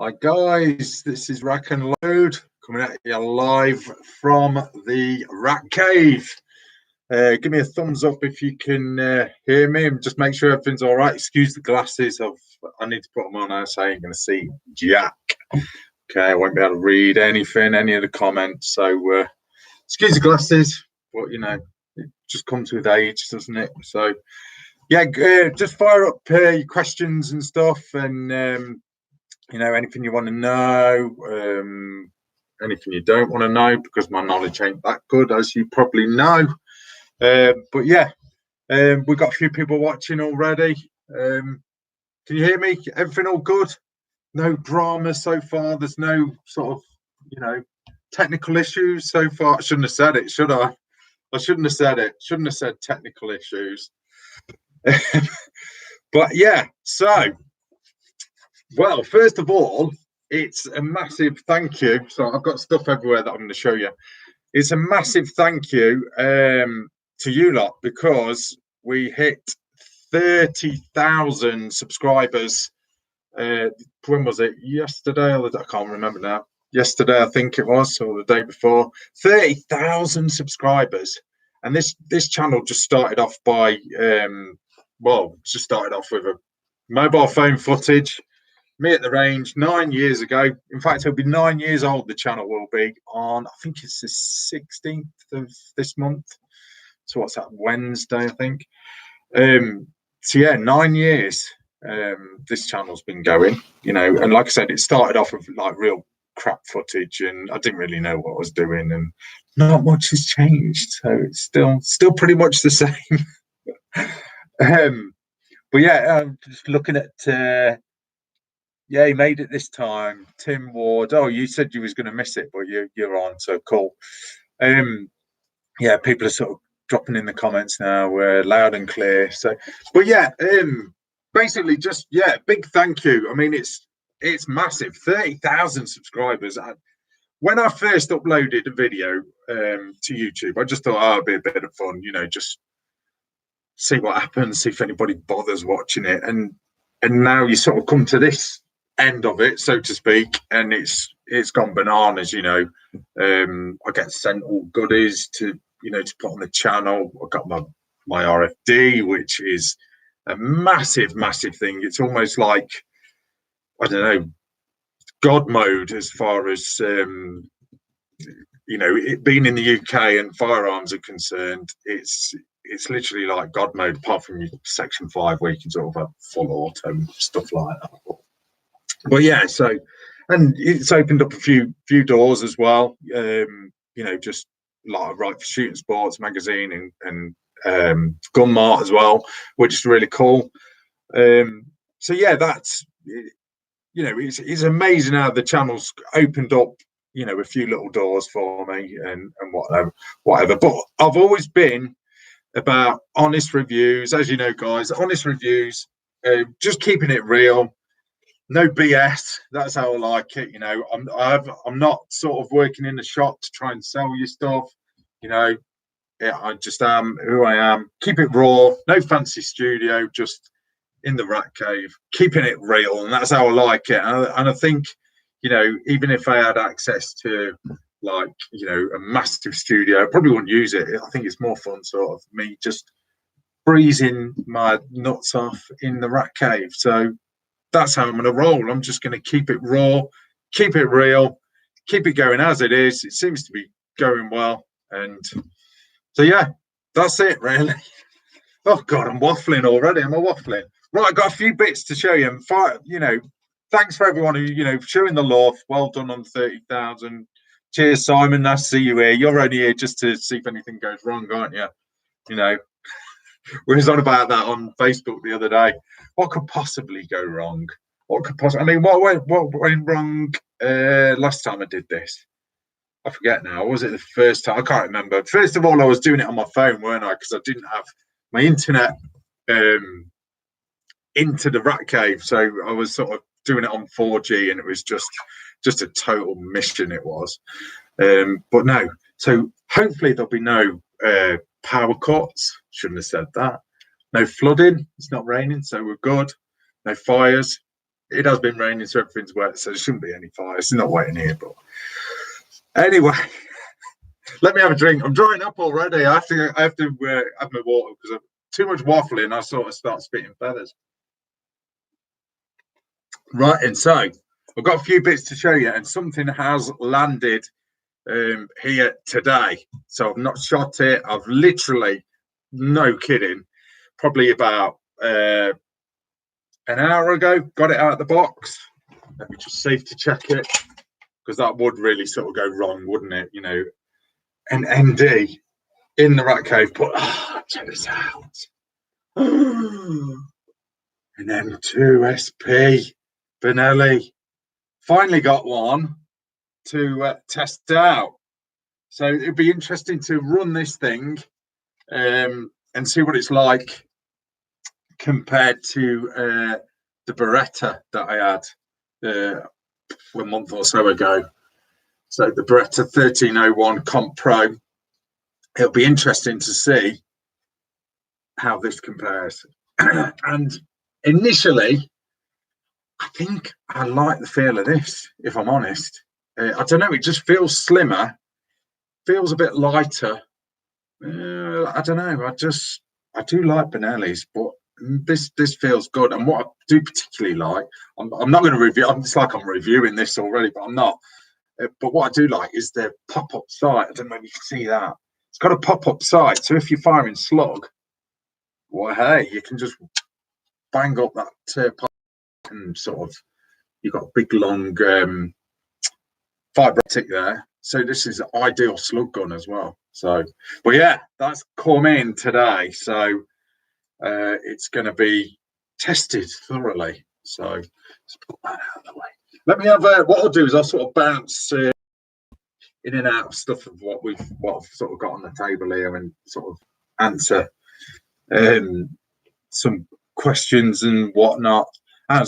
Hi guys, this is Rack and Load coming at you live from the Rat Cave. Give me a thumbs up if you can hear me, and just make sure everything's all right. Excuse the glasses, I need to put them on now, so I ain't going to see jack. Okay, I won't be able to read anything, any of the comments. So excuse the glasses, but you know, it just comes with age, doesn't it? So yeah, just fire up your questions and stuff, and anything you want to know, anything you don't want to know, because my knowledge ain't that good, as you probably know. But yeah, we've got a few people watching already. Can you hear me? Everything all good? No drama so far. There's no sort of, technical issues so far. I shouldn't have said it, should I? I shouldn't have said it. Shouldn't have said technical issues. But yeah, so, well, first of all, it's a massive thank you. So I've got stuff everywhere that I'm going to show you. It's a massive thank you to you lot, because we hit 30,000 subscribers. When was it? Yesterday? I can't remember now. Yesterday, I think it was, or the day before. 30,000 subscribers. And this channel just started off by, just started off with a mobile phone footage. Me at the range 9 years ago. In fact, it'll be 9 years old. The channel will be on, I think it's the 16th of this month. So what's that, Wednesday, I think. So yeah, 9 years this channel's been going, and like I said, it started off with like real crap footage, and I didn't really know what I was doing, and not much has changed. So it's still pretty much the same. But yeah, I'm just looking at yeah, he made it this time. Tim Ward. Oh, you said you was going to miss it, but you're on, so cool. Yeah, people are sort of dropping in the comments now. We're loud and clear. So, but yeah, basically, just big thank you. I mean, it's massive. 30,000 subscribers. When I first uploaded a video to YouTube, I just thought, it'd be a bit of fun, just see what happens, see if anybody bothers watching it, and now you sort of come to this end of it, so to speak, and it's gone bananas. I get sent all goodies to put on the channel. I got my RFD, which is a massive thing. It's almost like, I don't know, God mode as far as it being in the UK and firearms are concerned. It's literally like God mode, apart from your Section 5, where you can sort of have full auto and stuff like that. But yeah, so, and it's opened up a few doors as well. Just like Right for Shooting Sports magazine and Gun Mart as well, which is really cool. So yeah, that's it's amazing how the channel's opened up a few little doors for me and whatever. But I've always been about honest reviews, as you know, guys. Honest reviews, just keeping it real. No BS. That's how I like it. I'm not sort of working in the shop to try and sell you stuff. I just am who I am. Keep it raw. No fancy studio. Just in the Rat Cave, keeping it real, and that's how I like it. And I think, even if I had access to like a massive studio, I probably wouldn't use it. I think it's more fun, sort of me just breezing my nuts off in the Rat Cave. So that's how I'm going to roll. I'm just going to keep it raw, keep it real, keep it going as it is. It seems to be going well. And so, yeah, that's it, really. Oh, God, I'm waffling already. Am I waffling? Right, I've got a few bits to show you. And, thanks for everyone who, showing the love. Well done on 30,000. Cheers, Simon. Nice to see you here. You're only here just to see if anything goes wrong, aren't you? We was on about that on Facebook the other day. What could possibly go wrong? What went wrong last time I did this? I forget now. Was it the first time? I can't remember. First of all, I was doing it on my phone, weren't I? Because I didn't have my internet into the Rat Cave, so I was sort of doing it on 4G, and it was just a total mission. It was, but no. So hopefully there'll be no power cuts. Shouldn't have said that. No flooding. It's not raining, so we're good. No fires. it has been raining, so everything's wet, so there shouldn't be any fires. It's not wet in here, but anyway, let me have a drink. I'm drying up already. I have to have my water because I've too much waffling. I sort of start spitting feathers. Right, and so I've got a few bits to show you, and something has landed here today. So I've not shot it. I've literally, no kidding, probably about an hour ago got it out of the box. Let me just save to check it, because that would really sort of go wrong, wouldn't it? You know, an ND in the rat cave, but check this out. An M2 SP Benelli. Finally got one to test out. So it'd be interesting to run this thing and see what it's like compared to the Beretta that I had a month or so ago. So the Beretta 1301 Comp Pro. It'll be interesting to see how this compares. And initially, I think I like the feel of this, if I'm honest. I don't know, it just feels slimmer, feels a bit lighter. I don't know, I do like Benelli's, but this feels good. And what I do particularly like, I'm not going to review, it's like I'm reviewing this already, but I'm not. But what I do like is the pop-up sight. I don't know if you can see that. It's got a pop-up sight, so if you're firing slug, well, hey, you can just bang up that pop and sort of, you've got a big long fibre optic there. So this is an ideal slug gun as well. So, but yeah, that's come in today. So it's going to be tested thoroughly. So let's put that out of the way. Let me have what I'll do is I'll sort of bounce in and out of stuff of what I've sort of got on the table here, and sort of answer some questions and whatnot. And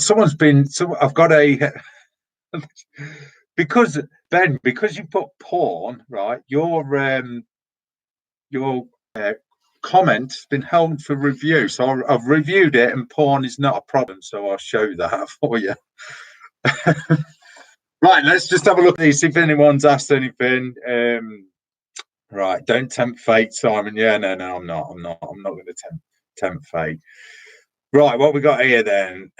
I've got a because Ben, because you put porn, right? Your comment's been held for review, so I've reviewed it, and porn is not a problem. So I'll show that for you. Right, let's just have a look at these, see if anyone's asked anything. Right, don't tempt fate, Simon. Yeah, no, I'm not going to tempt fate. Right, what we got here then?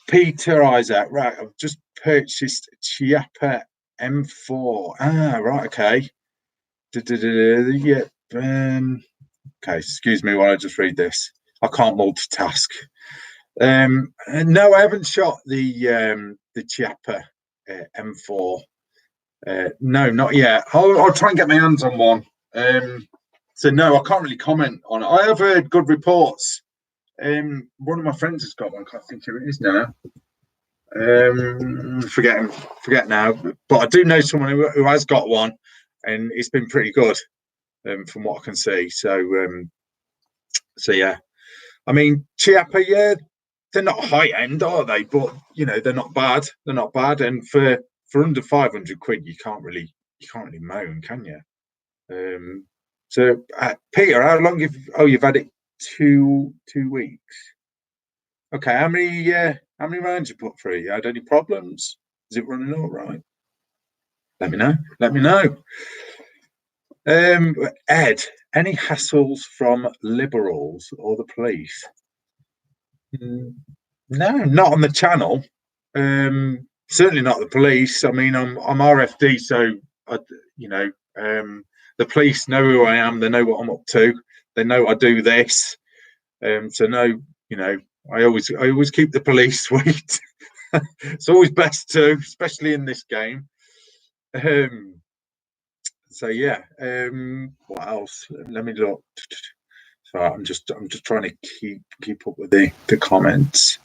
Peter Isaac. Right, I've just purchased Chiappa M4. Right, okay. Yeah. Okay, excuse me while I just read this. I can't multitask. No, I haven't shot the Chiappa M4. No, not yet. I'll try and get my hands on one. So no, I can't really comment on it. I have heard good reports. One of my friends has got one. I can't think who it is now. Forget now. But I do know someone who has got one, and it's been pretty good, from what I can see. So yeah. I mean, Chiappa, yeah, they're not high end, are they? But you know, they're not bad. They're not bad, and for under 500 quid, you can't really moan, can you? So Peter, how long you've had it? Two weeks. Okay, how many rounds you put through? You had any problems? Is it running all right? Let me know. Ed, any hassles from liberals or the police? No, not on the channel. Certainly not the police. I mean, I'm RFD, so the police know who I am. They know what I'm up to. They know I do this. So no, I always keep the police sweet. It's always best to, especially in this game. So yeah. What else? Let me look. So I'm just trying to keep up with the comments.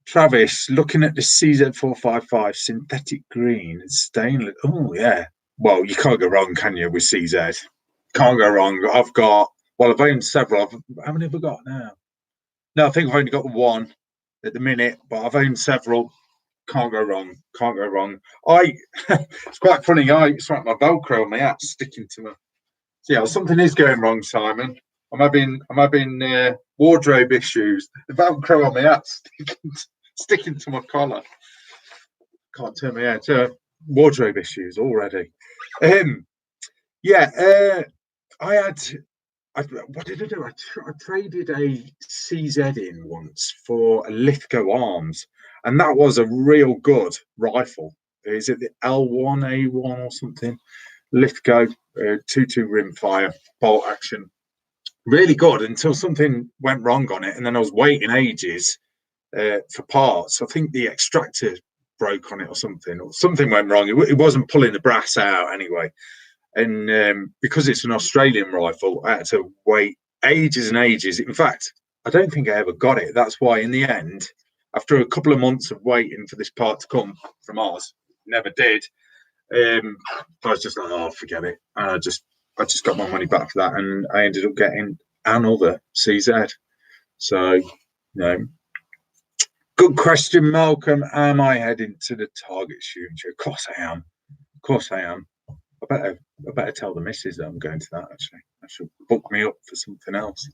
Travis, looking at the CZ455 synthetic green, it's stainless. Oh yeah. Well, you can't go wrong, can you, with CZ? Can't go wrong. I've owned several. How many have I got now? No, I think I've only got one at the minute, but I've owned several. Can't go wrong. It's quite funny. It's like my Velcro on my hat sticking to me. So yeah, something is going wrong, Simon. I'm having wardrobe issues. The Velcro on my hat sticking to my collar. Can't turn my head. Wardrobe issues already. Yeah. What did I do? I traded a CZ in once for a Lithgow Arms, and that was a real good rifle. Is it the L1A1 or something? Lithgow 2.2 rimfire bolt action. Really good until something went wrong on it, and then I was waiting ages for parts. I think the extractor broke on it or something went wrong. It wasn't pulling the brass out anyway. And because it's an Australian rifle, I had to wait ages and ages. In fact, I don't think I ever got it. That's why in the end, after a couple of months of waiting for this part to come from Oz, never did. I was just like, oh, forget it. And I just got my money back for that, and I ended up getting another CZ. So, good question, Malcolm. Am I heading to the target shooting show? Of course I am. Of course I am. I better tell the missus that I'm going to that, actually. I should book me up for something else.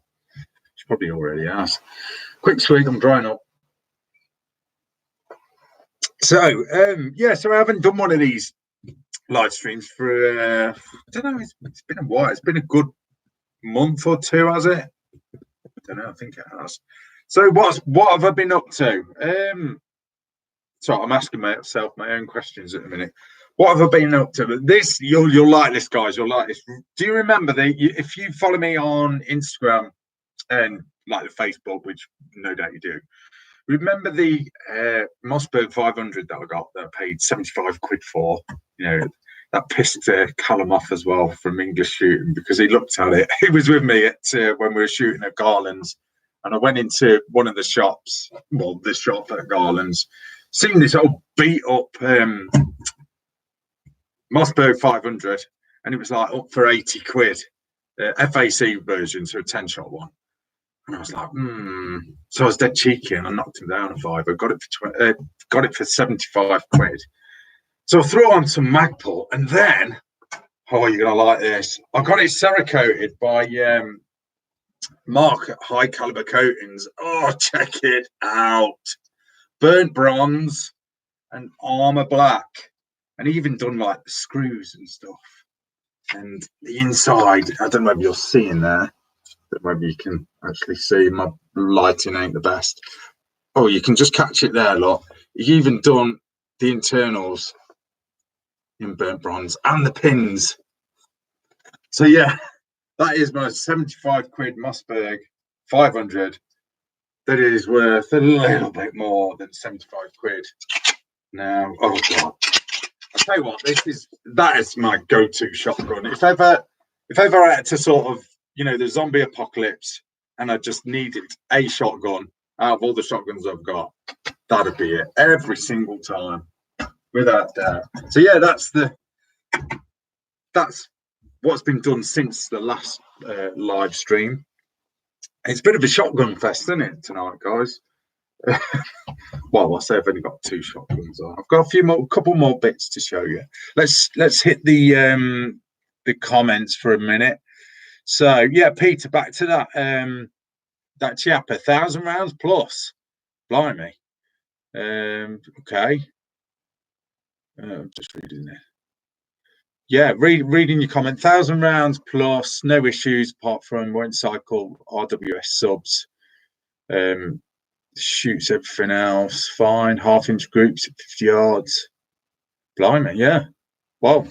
She probably already has. Quick swig, I'm drying up. So, so I haven't done one of these live streams for, I don't know, it's been a while. It's been a good month or two, has it? I don't know, I think it has. So what have I been up to? So I'm asking myself my own questions at the minute. What have I been up to? This you'll like this, guys. You'll like this. Do you remember if you follow me on Instagram and like the Facebook, which no doubt you do, remember the Mossberg 500 that I got that I paid 75 quid for? That pissed Callum off as well from English shooting because he looked at it. He was with me at when we were shooting at Garland's, and I went into one of the shops, the shop at Garland's, seen this old beat up Mossberg 500, and it was like up for 80 quid, FAC version, so a 10-shot one. And I was like, So I was dead cheeky, and I knocked him down a fiver. Got it for 75 quid. So I threw on some Magpul, and then, you're gonna like this. I got it cerakoted by Mark at High Caliber Coatings. Oh, check it out! Burnt bronze and armor black. And even done like the screws and stuff. And the inside, I don't know if you're seeing there, but maybe you can actually see. My lighting ain't the best. Oh, you can just catch it there, look. You've even done the internals in burnt bronze and the pins. So yeah, that is my 75 quid Mossberg 500. That is worth a little bit more than 75 quid. Now, oh God. I tell you what, that is my go-to shotgun. If ever I had to sort of, the zombie apocalypse, and I just needed a shotgun out of all the shotguns I've got, that'd be it every single time, without doubt. So yeah, that's what's been done since the last live stream. It's a bit of a shotgun fest, isn't it, tonight, guys? Well, I say I've only got 2 shotguns on. I've got a couple more bits to show you. Let's hit the comments for a minute. So yeah, Peter, back to that chap, 1,000 rounds plus. Blimey. Okay. Just reading it. Yeah, reading your comment. 1,000 rounds plus, no issues apart from won't cycle RWS subs. Shoots everything else fine. 1/2-inch groups at 50 yards. Blimey, yeah. Well,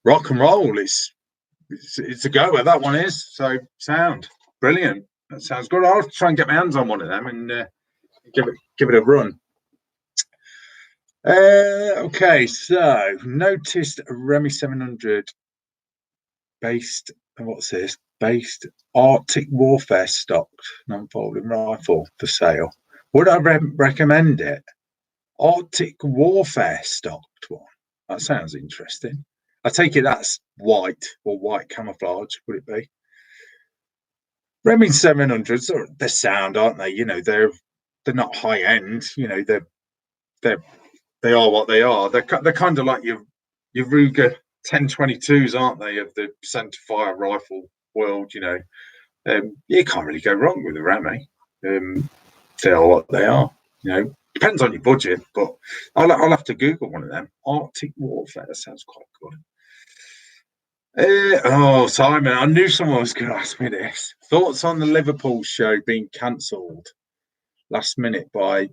rock and roll. It's a goer. That one is. So sound brilliant. That sounds good. I'll have to try and get my hands on one of them and give it a run. Okay, so noticed a Remy 700 based. What's this? Based Arctic Warfare stocked non-folding rifle for sale. Would I recommend it? Arctic Warfare stocked one. That sounds interesting. I take it that's white or white camouflage, would it be? Remy 700s, they're sound, aren't they? They're not high end. They are what they are. They're kind of like your Ruger 1022s, aren't they? Of the centerfire rifle world, You can't really go wrong with a Remy. They are what they are. Depends on your budget, but I'll have to Google one of them. Arctic Warfare, that sounds quite good. Simon, I knew someone was going to ask me this. Thoughts on the Liverpool show being cancelled last minute by...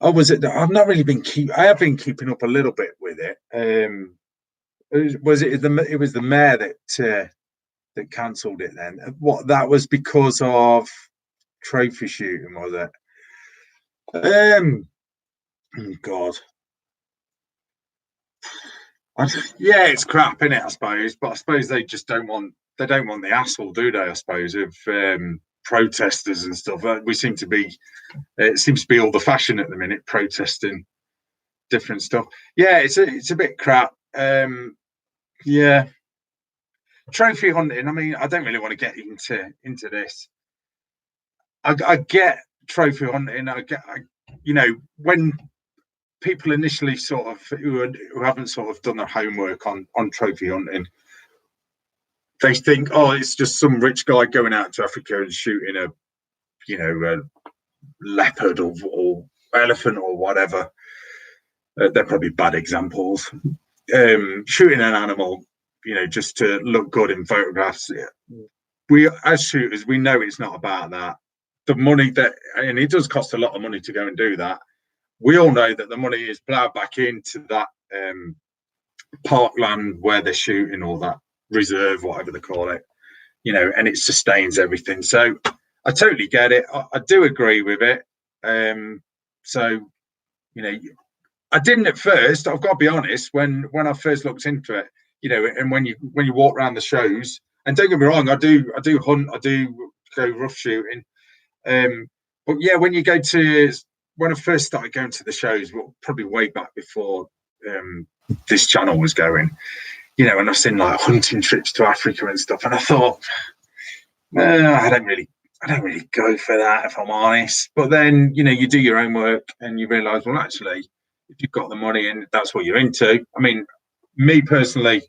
Oh, was it? I've not really been I have been keeping up a little bit with it. It was the mayor that cancelled it then. What, that was because of trophy shooting, was it? God. Yeah, it's crap, isn't it? I suppose, but I suppose they just don't want the hassle, do they? I suppose of protesters and stuff. It seems to be all the fashion at the minute, protesting different stuff. Yeah, it's a bit crap. Yeah, trophy hunting. I mean, I don't really want to get into this. I get trophy hunting. When people initially sort of who haven't sort of done their homework on trophy hunting, they think, oh, it's just some rich guy going out to Africa and shooting a leopard or elephant or whatever. They're probably bad examples. Shooting an animal, just to look good in photographs. We, as shooters, we know it's not about that. The money and it does cost a lot of money to go and do that. We all know that the money is ploughed back into that parkland where they're shooting, or that reserve, whatever they call it, and it sustains everything. So I totally get it. I do agree with it. I didn't at first. I've got to be honest. When I first looked into it, and when you walk around the shows, and don't get me wrong, I do hunt, I do go rough shooting. But yeah, when I first started going to the shows, probably way back before this channel was going, and I've seen like hunting trips to Africa and stuff, and I thought, I don't really go for that, if I'm honest. But then, you do your own work and you realise, well, actually, if you've got the money and that's what you're into. I mean, me personally,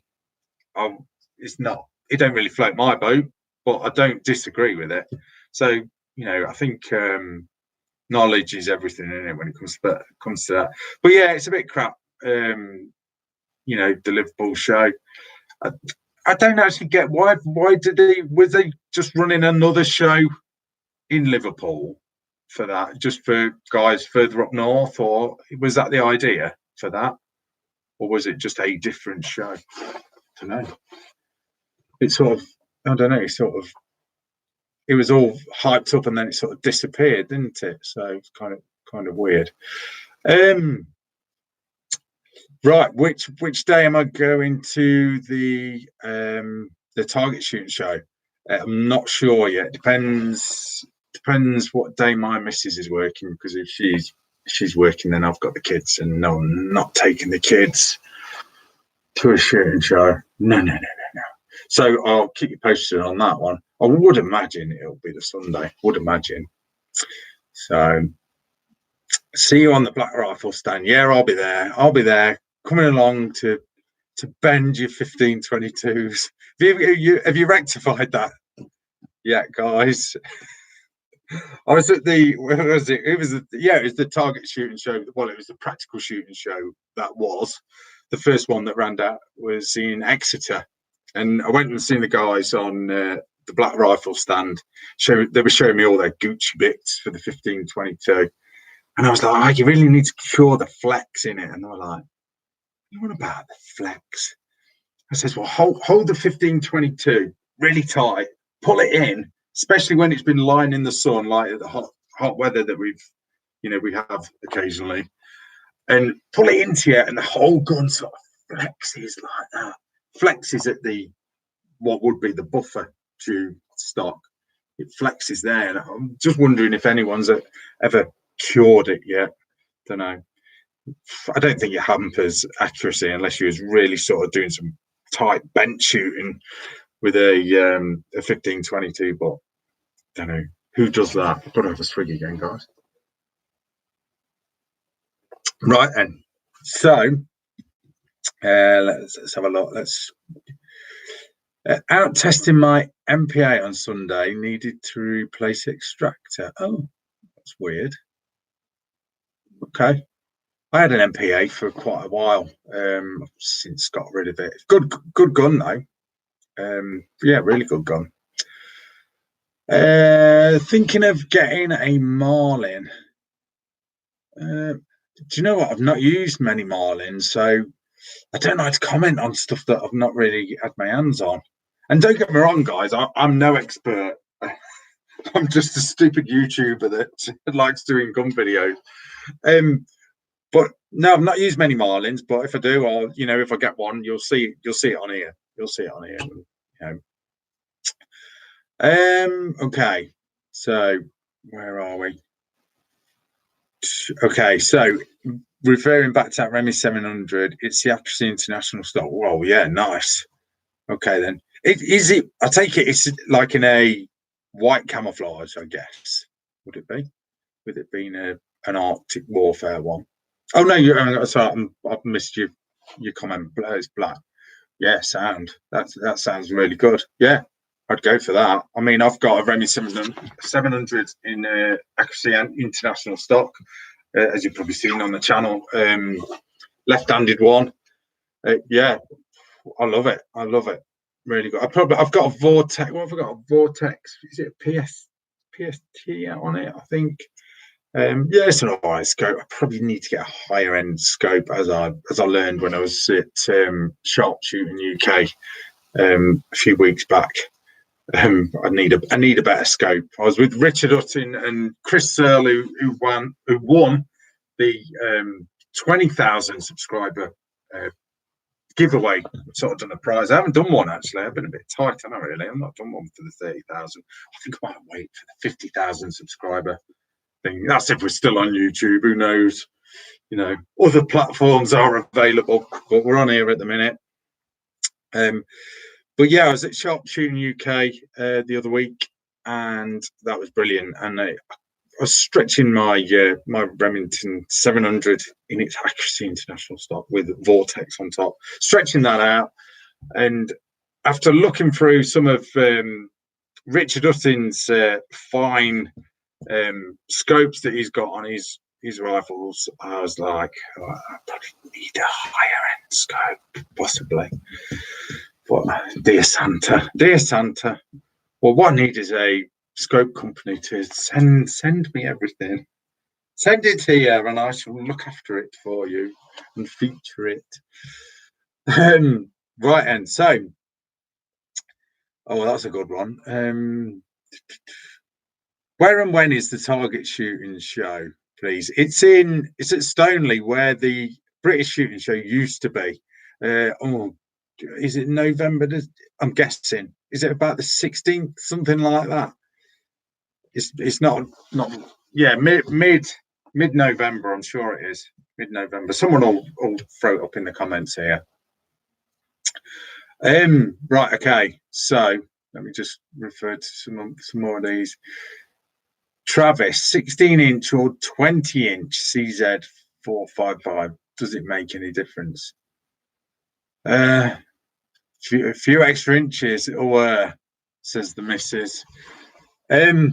it don't really float my boat, but I don't disagree with it. So, I think knowledge is everything, isn't it, when it comes to that. But yeah, it's a bit crap. The Liverpool show. I don't actually get why were they just running another show in Liverpool for that, just for guys further up north, or was that the idea for that, or was it just a different show? I don't know. It's sort of, I don't know, it was all hyped up and then it sort of disappeared, didn't it? So it's kind of weird. Right, which day am I going to the target shooting show? I'm not sure yet. Depends what day my missus is working, because if she's working, then I've got the kids, and no, I'm not taking the kids to a shooting show. No. So I'll keep you posted on that one. I would imagine it'll be the Sunday. Would imagine. So see you on the Black Rifle stand. Yeah, I'll be there. Coming along to bend your 1522s. Have you rectified that? Yeah, guys. I was at it was the target shooting show. Well, it was the practical shooting show. That was the first one that ran out was in Exeter, and I went and seen the guys on the Black Rifle stand. They were showing me all their Gucci bits for the 1522, and I was like, "Oh, you really need to cure the flex in it." And they were like, "What about the flex?" I says, "Well, hold the 1522 really tight, pull it in." Especially when it's been lying in the sun, like the hot weather that we have occasionally, and pull it into you, and the whole gun sort of flexes like that. Flexes at what would be the buffer tube stock. It flexes there, and I'm just wondering if anyone's ever cured it yet. Don't know. I don't think it hampers accuracy unless you was really sort of doing some tight bench shooting with a 1522, but don't know who does that. I've got to have a swig again, guys. Right then, so let's have a look. Out testing my MPA on Sunday, needed to replace extractor. Oh, that's weird. Okay. I had an MPA for quite a while. Since got rid of it. Good gun though. Yeah, really good gun. Thinking of getting a Marlin. Do you know what? I've not used many Marlins, so I don't like to comment on stuff that I've not really had my hands on. And don't get me wrong, guys, I'm no expert. I'm just a stupid YouTuber that likes doing gun videos. But no, I've not used many Marlins. But if I do, I'll, if I get one, you'll see it on here. You'll see it on here. Okay, so where are we? Okay, so referring back to that Remy 700, it's the Accuracy International stock. Well, yeah, nice. Okay, then. Is it? I take it it's like in a white camouflage, I guess. Would it be? With it being an Arctic warfare one? Oh no, sorry, I've missed your comment. It's black. Yeah, sound. That sounds really good. Yeah, I'd go for that. I mean, I've got a Remy 700 in Accuracy International stock, as you've probably seen on the channel. Left-handed one. Yeah, I love it. I love it. Really good. I've got a Vortex. What have I got? A Vortex. Is it a PST on it? I think. Yeah, it's an alright scope. I probably need to get a higher end scope, as I learned when I was at Sharpshooting UK a few weeks back. I need a better scope. I was with Richard Hutton and Chris Searle, who won the 20,000 subscriber giveaway. Sort of done a prize. I haven't done one actually. I've been a bit tight, haven't I? Really, I've not done one for the 30,000. I think I might wait for the 50,000 subscriber thing. That's if we're still on YouTube. Who knows? Other platforms are available, but we're on here at the minute. But yeah, I was at Sharpshooting UK the other week, and that was brilliant. And I was stretching my Remington 700 in its Accuracy International stock with Vortex on top, stretching that out. And after looking through some of Richard Hutton's fine scopes that he's got on his rifles, I was like, I probably need a higher end scope, possibly. But dear Santa. Well, what I need is a scope company to send me everything. Send it here, and I shall look after it for you and feature it. Right, and so, that's a good one. Where and when is the target shooting show, please? It's at Stoneleigh, where the British shooting show used to be. Is it November? I'm guessing. Is it about the 16th, something like that? It's not. Yeah, mid November. I'm sure it is mid November. Someone will throw it up in the comments here. Right. Okay. So let me just refer to some more of these. Travis, 16-inch or 20-inch CZ 455. Does it make any difference? A few extra inches, or says the missus. Does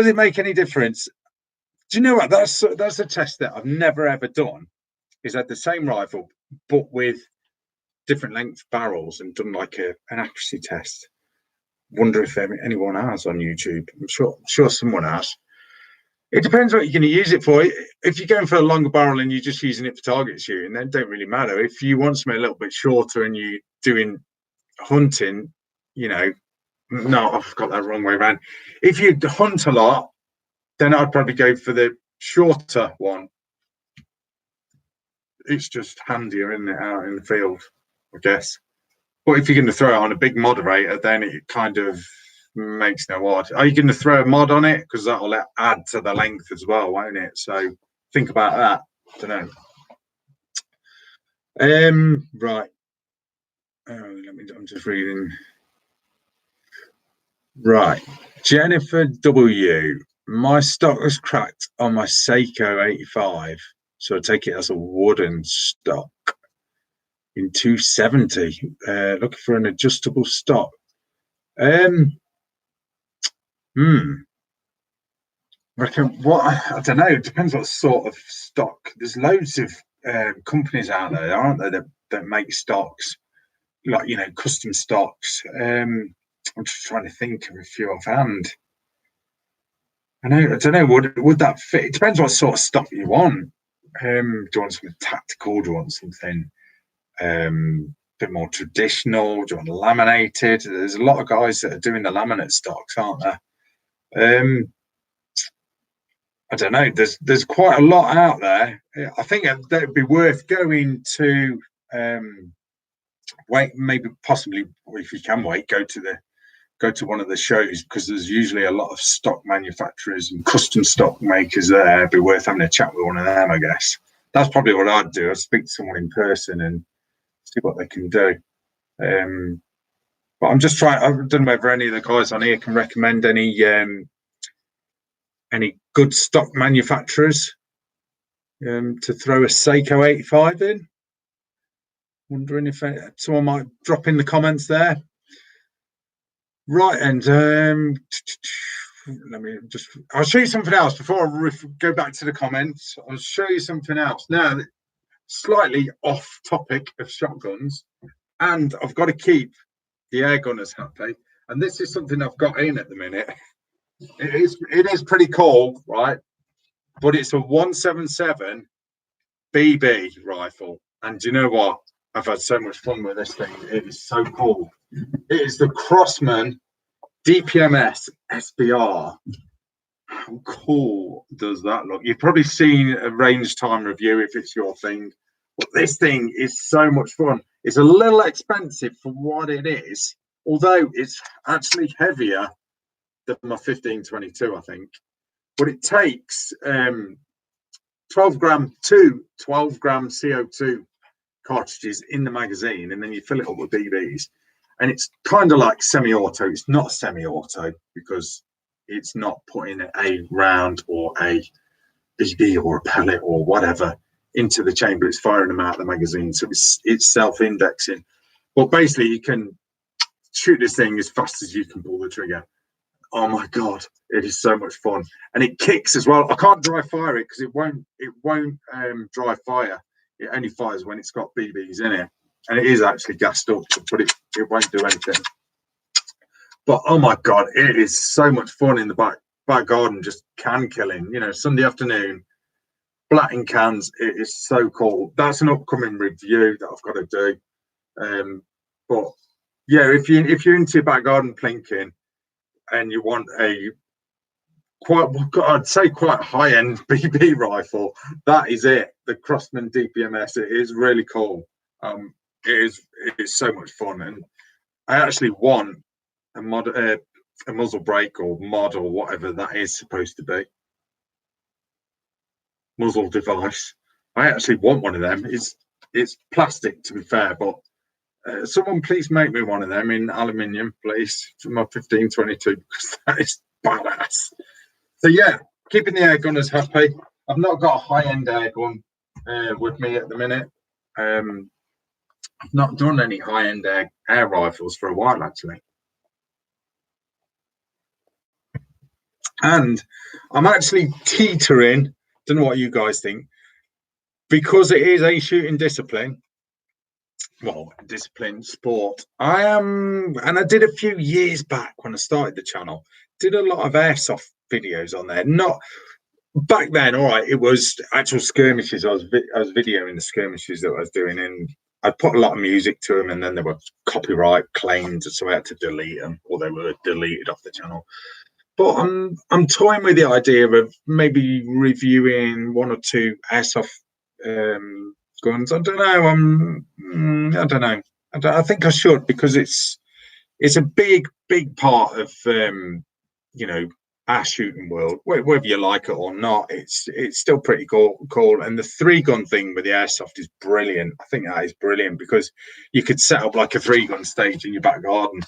it make any difference? Do you know what? That's a test that I've never ever done. Is had the same rifle but with different length barrels and done like an accuracy test. Wonder if anyone has on YouTube. I'm sure someone has. It depends what you're going to use it for. If you're going for a longer barrel and you're just using it for target shooting, then it don't really matter. If you want something a little bit shorter and you're doing hunting, no, I've got that wrong way around. If you hunt a lot, then I'd probably go for the shorter one. It's just handier, isn't it, out in the field, I guess. But if you're going to throw it on a big moderator, then it kind of makes no odd. Are you going to throw a mod on it? Because that'll add to the length as well, won't it? So think about that. I don't know. Right. I'm just reading. Right. Jennifer W. My stock was cracked on my Seiko 85, so I take it as a wooden stock. in 270. Looking for an adjustable stock. Reckon what I don't know. It depends what sort of stock. There's loads of companies out there, aren't there, that make stocks, like, you know, custom stocks. I'm just trying to think of a few offhand. I don't know. Would that fit? It depends what sort of stock you want. Do you want something tactical? Do you want something a bit more traditional? Do you want laminated? There's a lot of guys that are doing the laminate stocks, aren't there? I don't know. There's quite a lot out there. I think that would be worth going to. Wait, maybe possibly, if you can wait, go to one of the shows, because there's usually a lot of stock manufacturers and custom stock makers there. It'd be worth having a chat with one of them, I guess. That's probably what I'd do. I'd speak to someone in person and see what they can do. But I'm just trying. I don't know whether any of the guys on here can recommend any good stock manufacturers to throw a Seiko 85 in. Wondering if someone might drop in the comments there. Right, and I'll show you something else before I go back to the comments. I'll show you something else now, slightly off topic of shotguns, and I've got to keep the air gunners happy. And this is something I've got in at the minute. It is pretty cool, right? But it's a 177 BB rifle, and do you know what? I've had so much fun with this thing. It is so cool. It is the Crossman DPMS SBR. How cool does that look? You've probably seen a range time review if it's your thing. But this thing is so much fun. It's a little expensive for what it is, although it's actually heavier than my 1522, I think. But it takes 12 gram CO2 cartridges in the magazine, and then you fill it up with BBs. And it's kind of like semi-auto. It's not semi-auto because it's not putting a round or a BB or a pellet or whatever into the chamber. It's firing them out of the magazine. So it's self-indexing. But basically, you can shoot this thing as fast as you can pull the trigger. Oh my God, it is so much fun. And it kicks as well. I can't dry fire it because it won't dry fire. It only fires when it's got BBs in it. And it is actually gassed up, but it won't do anything. But oh my God, it is so much fun in the back garden, just can killing. You know, Sunday afternoon, blatting cans. It is so cool. That's an upcoming review that I've got to do. But yeah, if you're into back garden plinking and you want a I'd say quite high-end BB rifle, that is it. The Crossman DPMS. It is really cool. It is so much fun, and I actually want a muzzle brake or mod or whatever that is supposed to be, muzzle device. I actually want one of them. It's plastic, to be fair, but someone please make me one of them in aluminium, please, for my 1522, because that is badass. So yeah, keeping the air gunners happy. I've not got a high-end air gun with me at the minute. I've not done any high-end air rifles for a while, actually. And I'm actually teetering, don't know what you guys think, because it is a shooting discipline. Well, discipline, sport. And I did a few years back when I started the channel, did a lot of airsoft videos on there. Not back then, all right, it was actual skirmishes. I was videoing the skirmishes that I was doing, and I put a lot of music to them, and then there were copyright claims, so I had to delete them, or they were deleted off the channel. But I'm toying with the idea of maybe reviewing one or two airsoft guns. I don't know. I don't know. I think I should, because it's a big part of you know, our shooting world. Whether you like it or not, it's still pretty cool. And the 3-gun thing with the airsoft is brilliant. I think that is brilliant, because you could set up like a 3-gun stage in your back garden.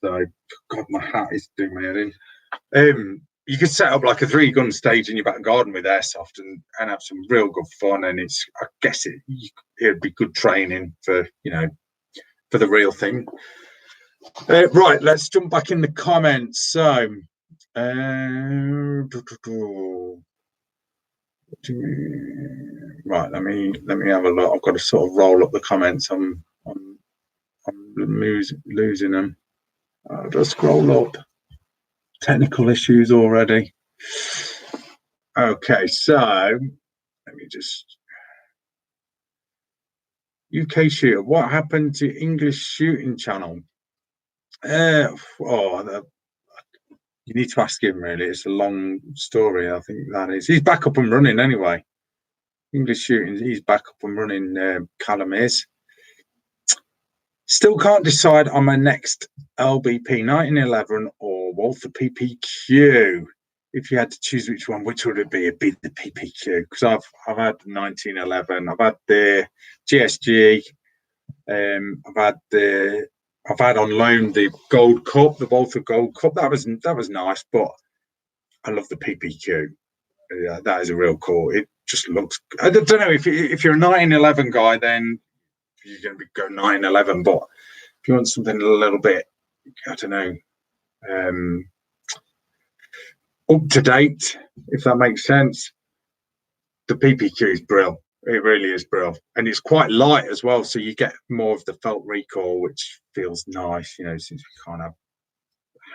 So God, my hat is doing my head in. you could set up like a 3-gun stage in your back garden with airsoft and have some real good fun. And I guess it'd be good training for, for the real thing. Right, let's jump back in the comments. So, right, let me have a look. I've got to sort of roll up the comments. I'm losing them. I'll just scroll up. Technical issues already. Okay, so let me just. UK shooter. What happened to English shooting channel? You need to ask him. Really, it's a long story. I think that is. He's back up and running anyway. English shooting. He's back up and running. Callum is. Still can't decide on my next LBP 1911 or Walther PPQ. If you had to choose which one, which would it be? It'd be the PPQ, because I've had the 1911. I've had the GSG. I've had on loan the Gold Cup, the Walther Gold Cup. That was nice, but I love the PPQ. Yeah, that is a real cool. It just looks. I don't know if you're a 1911 guy, then you're going to go 911. But if you want something a little bit, I don't know, up to date, if that makes sense, the PPQ is brilliant. It really is brilliant, and it's quite light as well, so you get more of the felt recoil, which feels nice. Since we can't have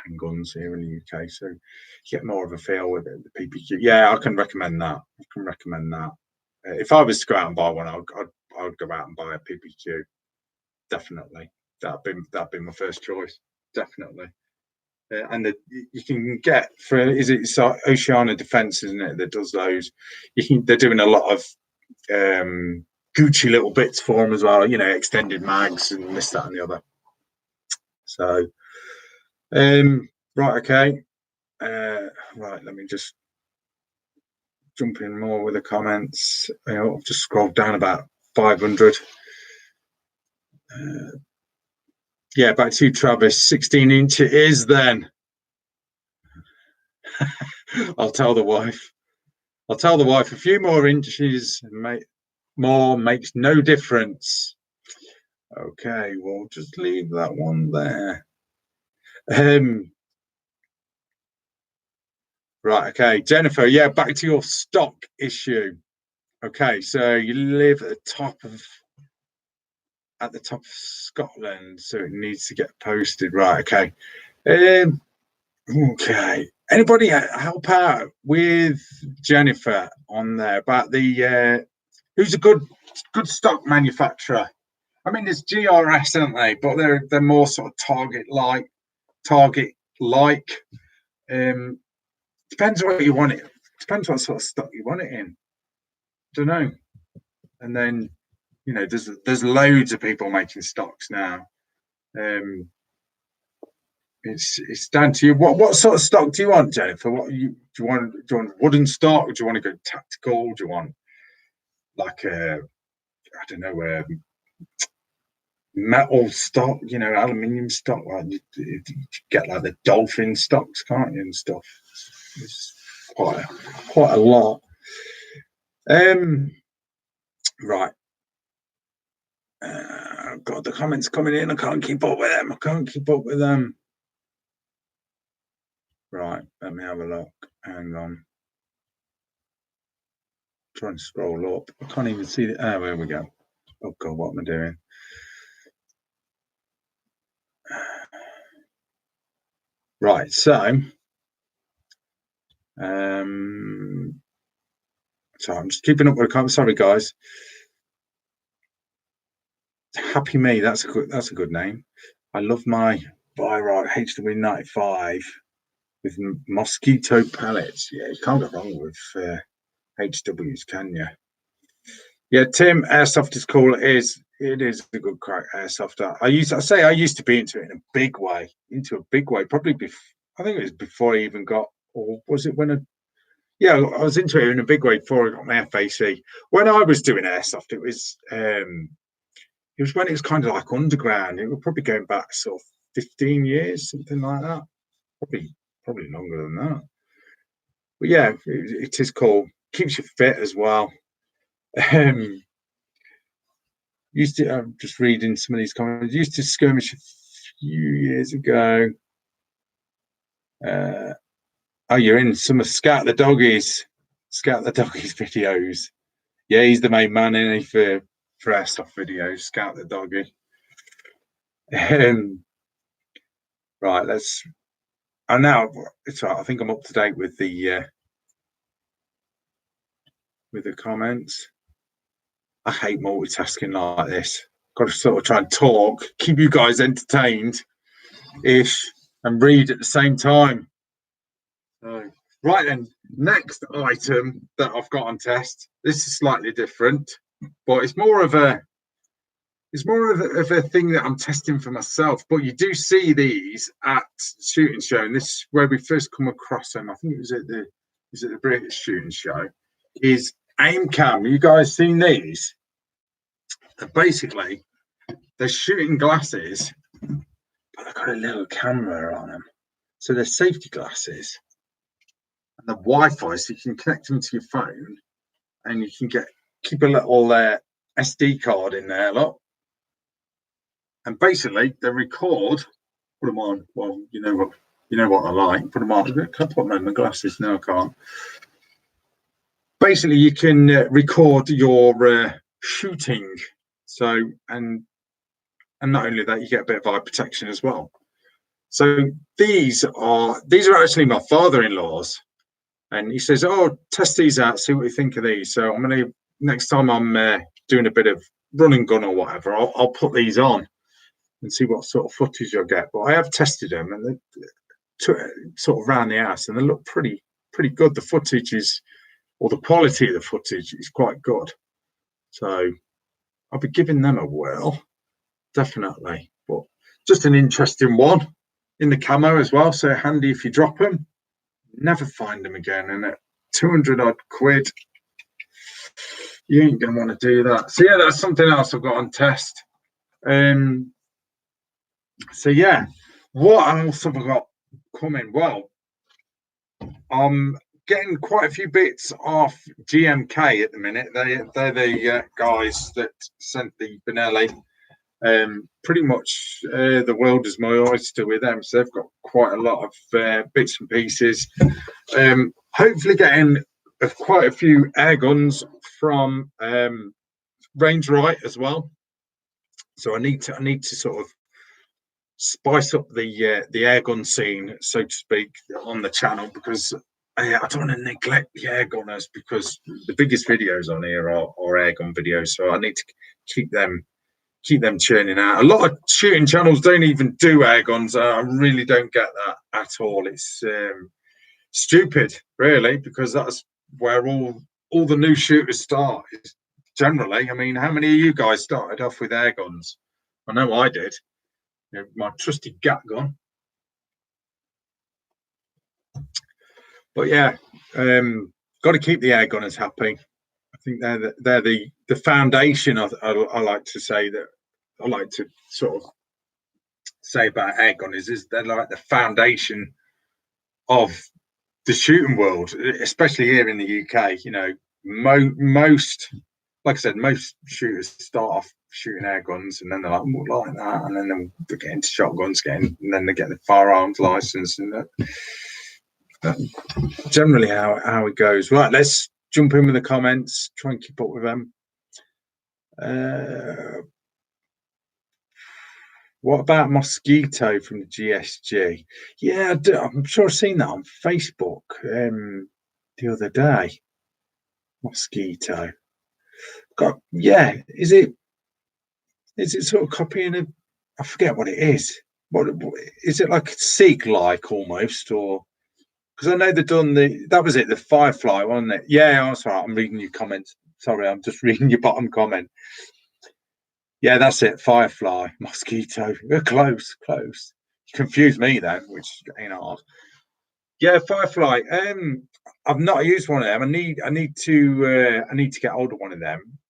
handguns here in the UK, so you get more of a feel with it. The PPQ, yeah, I can recommend that. If I was to go out and buy one, I'd go out and buy a PPQ. Definitely, that'd be my first choice. Definitely. And you can get it's Oceana Defense, isn't it, that does those? They're doing a lot of Gucci little bits for them as well, extended mags and this, that, and the other. So, right, okay, right. Let me just jump in more with the comments. I've just scrolled down about 500. Yeah, back to you, Travis. 16-inch it is then. I'll tell the wife. A few more inches more makes no difference. Okay, we'll just leave that one there. Right, okay, Jennifer. Yeah, back to your stock issue. Okay, so you live at the top of Scotland, so it needs to get posted. Right, okay. Okay. Anybody help out with Jennifer on there about the who's a good stock manufacturer? I mean, there's GRS, aren't they? But they're more sort of target like. Depends what you want it. Depends what sort of stock you want it in. Don't know. And then there's loads of people making stocks now. It's down to you. What sort of stock do you want, Jennifer? Do you want wooden stock? Or do you want to go tactical? Do you want like I don't know, metal stock? Aluminium stock. Like you get like the dolphin stocks, can't you, and stuff. It's quite a lot. Right. God, the comments coming in. I can't keep up with them. Right, let me have a look. Hang on. Trying to scroll up. I can't even see it. Oh, there we go. Oh God, what am I doing? Right, so I'm just keeping up with the comments. Sorry, guys. Happy Me. That's a good name. I love my Byrock HW95 with mosquito pellets. Yeah, you can't go wrong with HWs, can you? Yeah, Tim, airsoft is cool. It is a good crack airsoft. I used to be into it in a big way. Probably I think it was before I even got, or was it when I was into it in a big way before I got my FAC. When I was doing airsoft, it was when it was kind of like underground. It was probably going back sort of 15 years, something like that. Probably longer than that. But yeah, it is cool. Keeps you fit as well. Um, used to. I'm just reading some of these comments. Used to skirmish a few years ago. Oh, you're in some of Scout the Doggies. Scout the Doggies videos. Yeah, he's the main man in for airsoft videos. Scout the Doggy. Right, let's. And now it's right. I think I'm up to date with the comments. I hate multitasking like this. Got to sort of try and talk, keep you guys entertained, ish, and read at the same time. So, right then, next item that I've got on test. This is slightly different, but it's more of a thing that I'm testing for myself. But you do see these at shooting show, and this is where we first come across them. I think it was at the British shooting show. Is aim cam. You guys seen these? Basically, they're shooting glasses, but they've got a little camera on them. So they're safety glasses. And the Wi-Fi, so you can connect them to your phone, and you can keep a little SD card in there, look. And basically, they record. Put them on. Well, you know what I like. Put them on. Can I put them on my glasses? No, I can't. Basically, you can record your shooting. So and not only that, you get a bit of eye protection as well. So these are actually my father-in-law's, and he says, "Oh, test these out, see what you think of these." So I'm gonna, next time I'm doing a bit of run and gun or whatever, I'll put these on and see what sort of footage I get. But I have tested them, and they sort of around the house, and they look pretty good. The footage is, or the quality of the footage is quite good. So I'll be giving them a whirl, definitely. But just an interesting one in the camo as well. So handy if you drop them, never find them again. And at 200 odd quid, you ain't gonna want to do that. So yeah, that's something else I've got on test. So yeah, what else have I got coming? Well, I'm getting quite a few bits off GMK at the minute. They're the guys that sent the Benelli. Pretty much the world is my oyster with them, so they've got quite a lot of bits and pieces. Hopefully getting quite a few air guns from Range Right as well. So I need to sort of spice up the air gun scene, so to speak, on the channel, because I don't want to neglect the air gunners, because the biggest videos on here are air gun videos. So I need to keep them churning out. A lot of shooting channels don't even do air guns. I really don't get that at all. It's stupid, really, because that's where all the new shooters start. Generally, I mean, how many of you guys started off with air guns? I know I did. You know, my trusty gat gun. But yeah, got to keep the air gunners happy. I think they're the foundation. I like to say that. I like to sort of say about air gunners is they're like the foundation of the shooting world, especially here in the UK. You know, most, like I said, most shooters start off shooting air guns, and then they're like that, and then they get into shotguns, and then they get the firearms license, and that's generally how it goes. Right, let's jump in with the comments, try and keep up with them. What about Mosquito from the GSG? Yeah, I'm sure I've seen that on Facebook the other day. Mosquito. Yeah, is it sort of copying a? I forget what it is. What is it, like Sig like almost, or because I know they've done that was it, the Firefly, wasn't it? Yeah, I'm sorry, I'm reading your comments. Sorry, I'm just reading your bottom comment. Yeah, that's it. Firefly, Mosquito. We're close. You confused me then, which ain't hard. Yeah, Firefly. I've not used one of them. I need to get hold of one of them.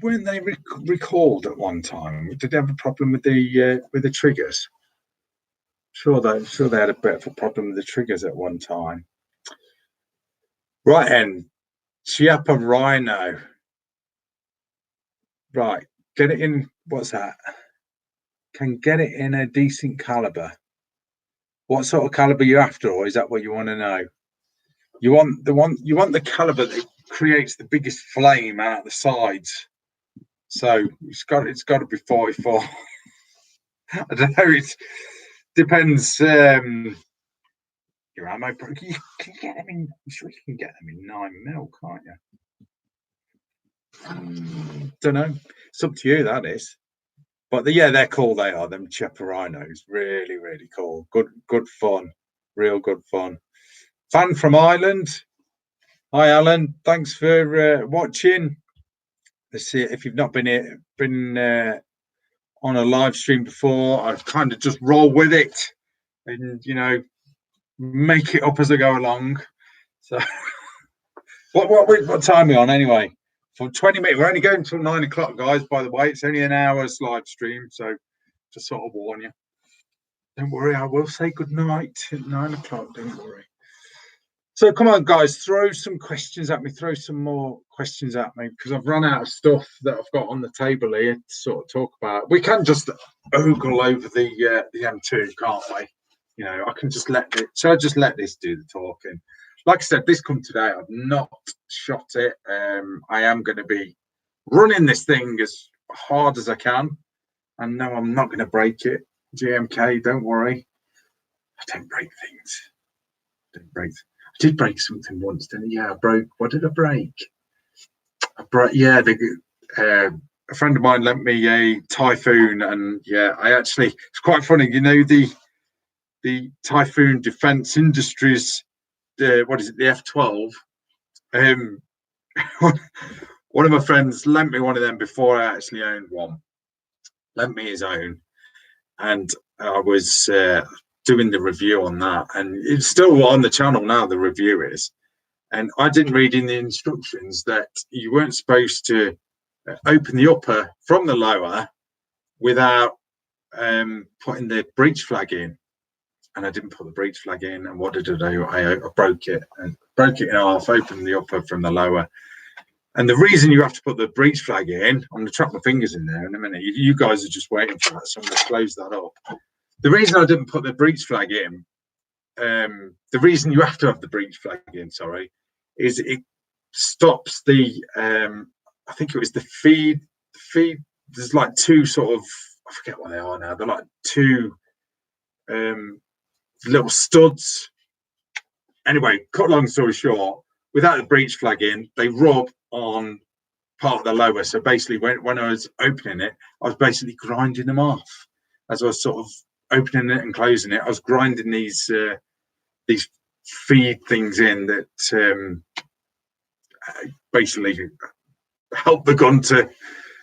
Weren't they recalled at one time? Did they have a problem with the triggers? Sure they had a bit of a problem with the triggers at one time. Right then, Chiappa Rhino. Right, get it in. What's that? Can get it in a decent caliber. What sort of caliber you after, or is that what you want to know? You want the caliber that creates the biggest flame out the sides. So it's got to be 44. I don't know. It depends. Your ammo. You can get them in. I'm sure you can get them in 9mm, can't you? Don't know. It's up to you. That is. But they're cool. They are them Chiappa Rhinos. Really, really cool. Good fun. Real good fun. Fan from Ireland. Hi, Alan. Thanks for watching. Let's see if you've not been on a live stream before. I kind of just roll with it and make it up as I go along. So, what time are we on anyway? For 20 minutes. We're only going until 9 o'clock, guys. By the way, it's only an hour's live stream, so just sort of warn you. Don't worry, I will say good night at 9 o'clock. Don't worry. So come on, guys, throw some questions at me. Throw some more questions at me because I've run out of stuff that I've got on the table here to sort of talk about. We can just ogle over the M2, can't we? I can just shall I just let this do the talking? Like I said, this come today. I've not shot it. I am going to be running this thing as hard as I can. And no, I'm not going to break it. GMK, don't worry. I don't break things. I did break something once, didn't I? Yeah, I broke. What did I break? A friend of mine lent me a Typhoon, and it's quite funny. The Typhoon Defence Industries, what is it? The F12. One of my friends lent me one of them before I actually owned one. Lent me his own, and I was doing the review on that, and it's still on the channel now. The review is, and I didn't read in the instructions that you weren't supposed to open the upper from the lower without putting the breech flag in, and I didn't put the breech flag in. And what did I do? I broke it in half, opened the upper from the lower. And the reason you have to put the breech flag in, I'm going to trap my fingers in there in a minute. You guys are just waiting for that, so I'm going to close that up. The reason I didn't put the breech flag in, the reason you have to have the breech flag in, is it stops the, I think it was the feed. There's like two sort of, I forget what they are now. They're like two little studs. Anyway, cut long story short, without the breech flag in, they rub on part of the lower. So basically, when I was opening it, I was basically grinding them off as I was sort of opening it and closing it. I was grinding these feed things in that basically help the gun to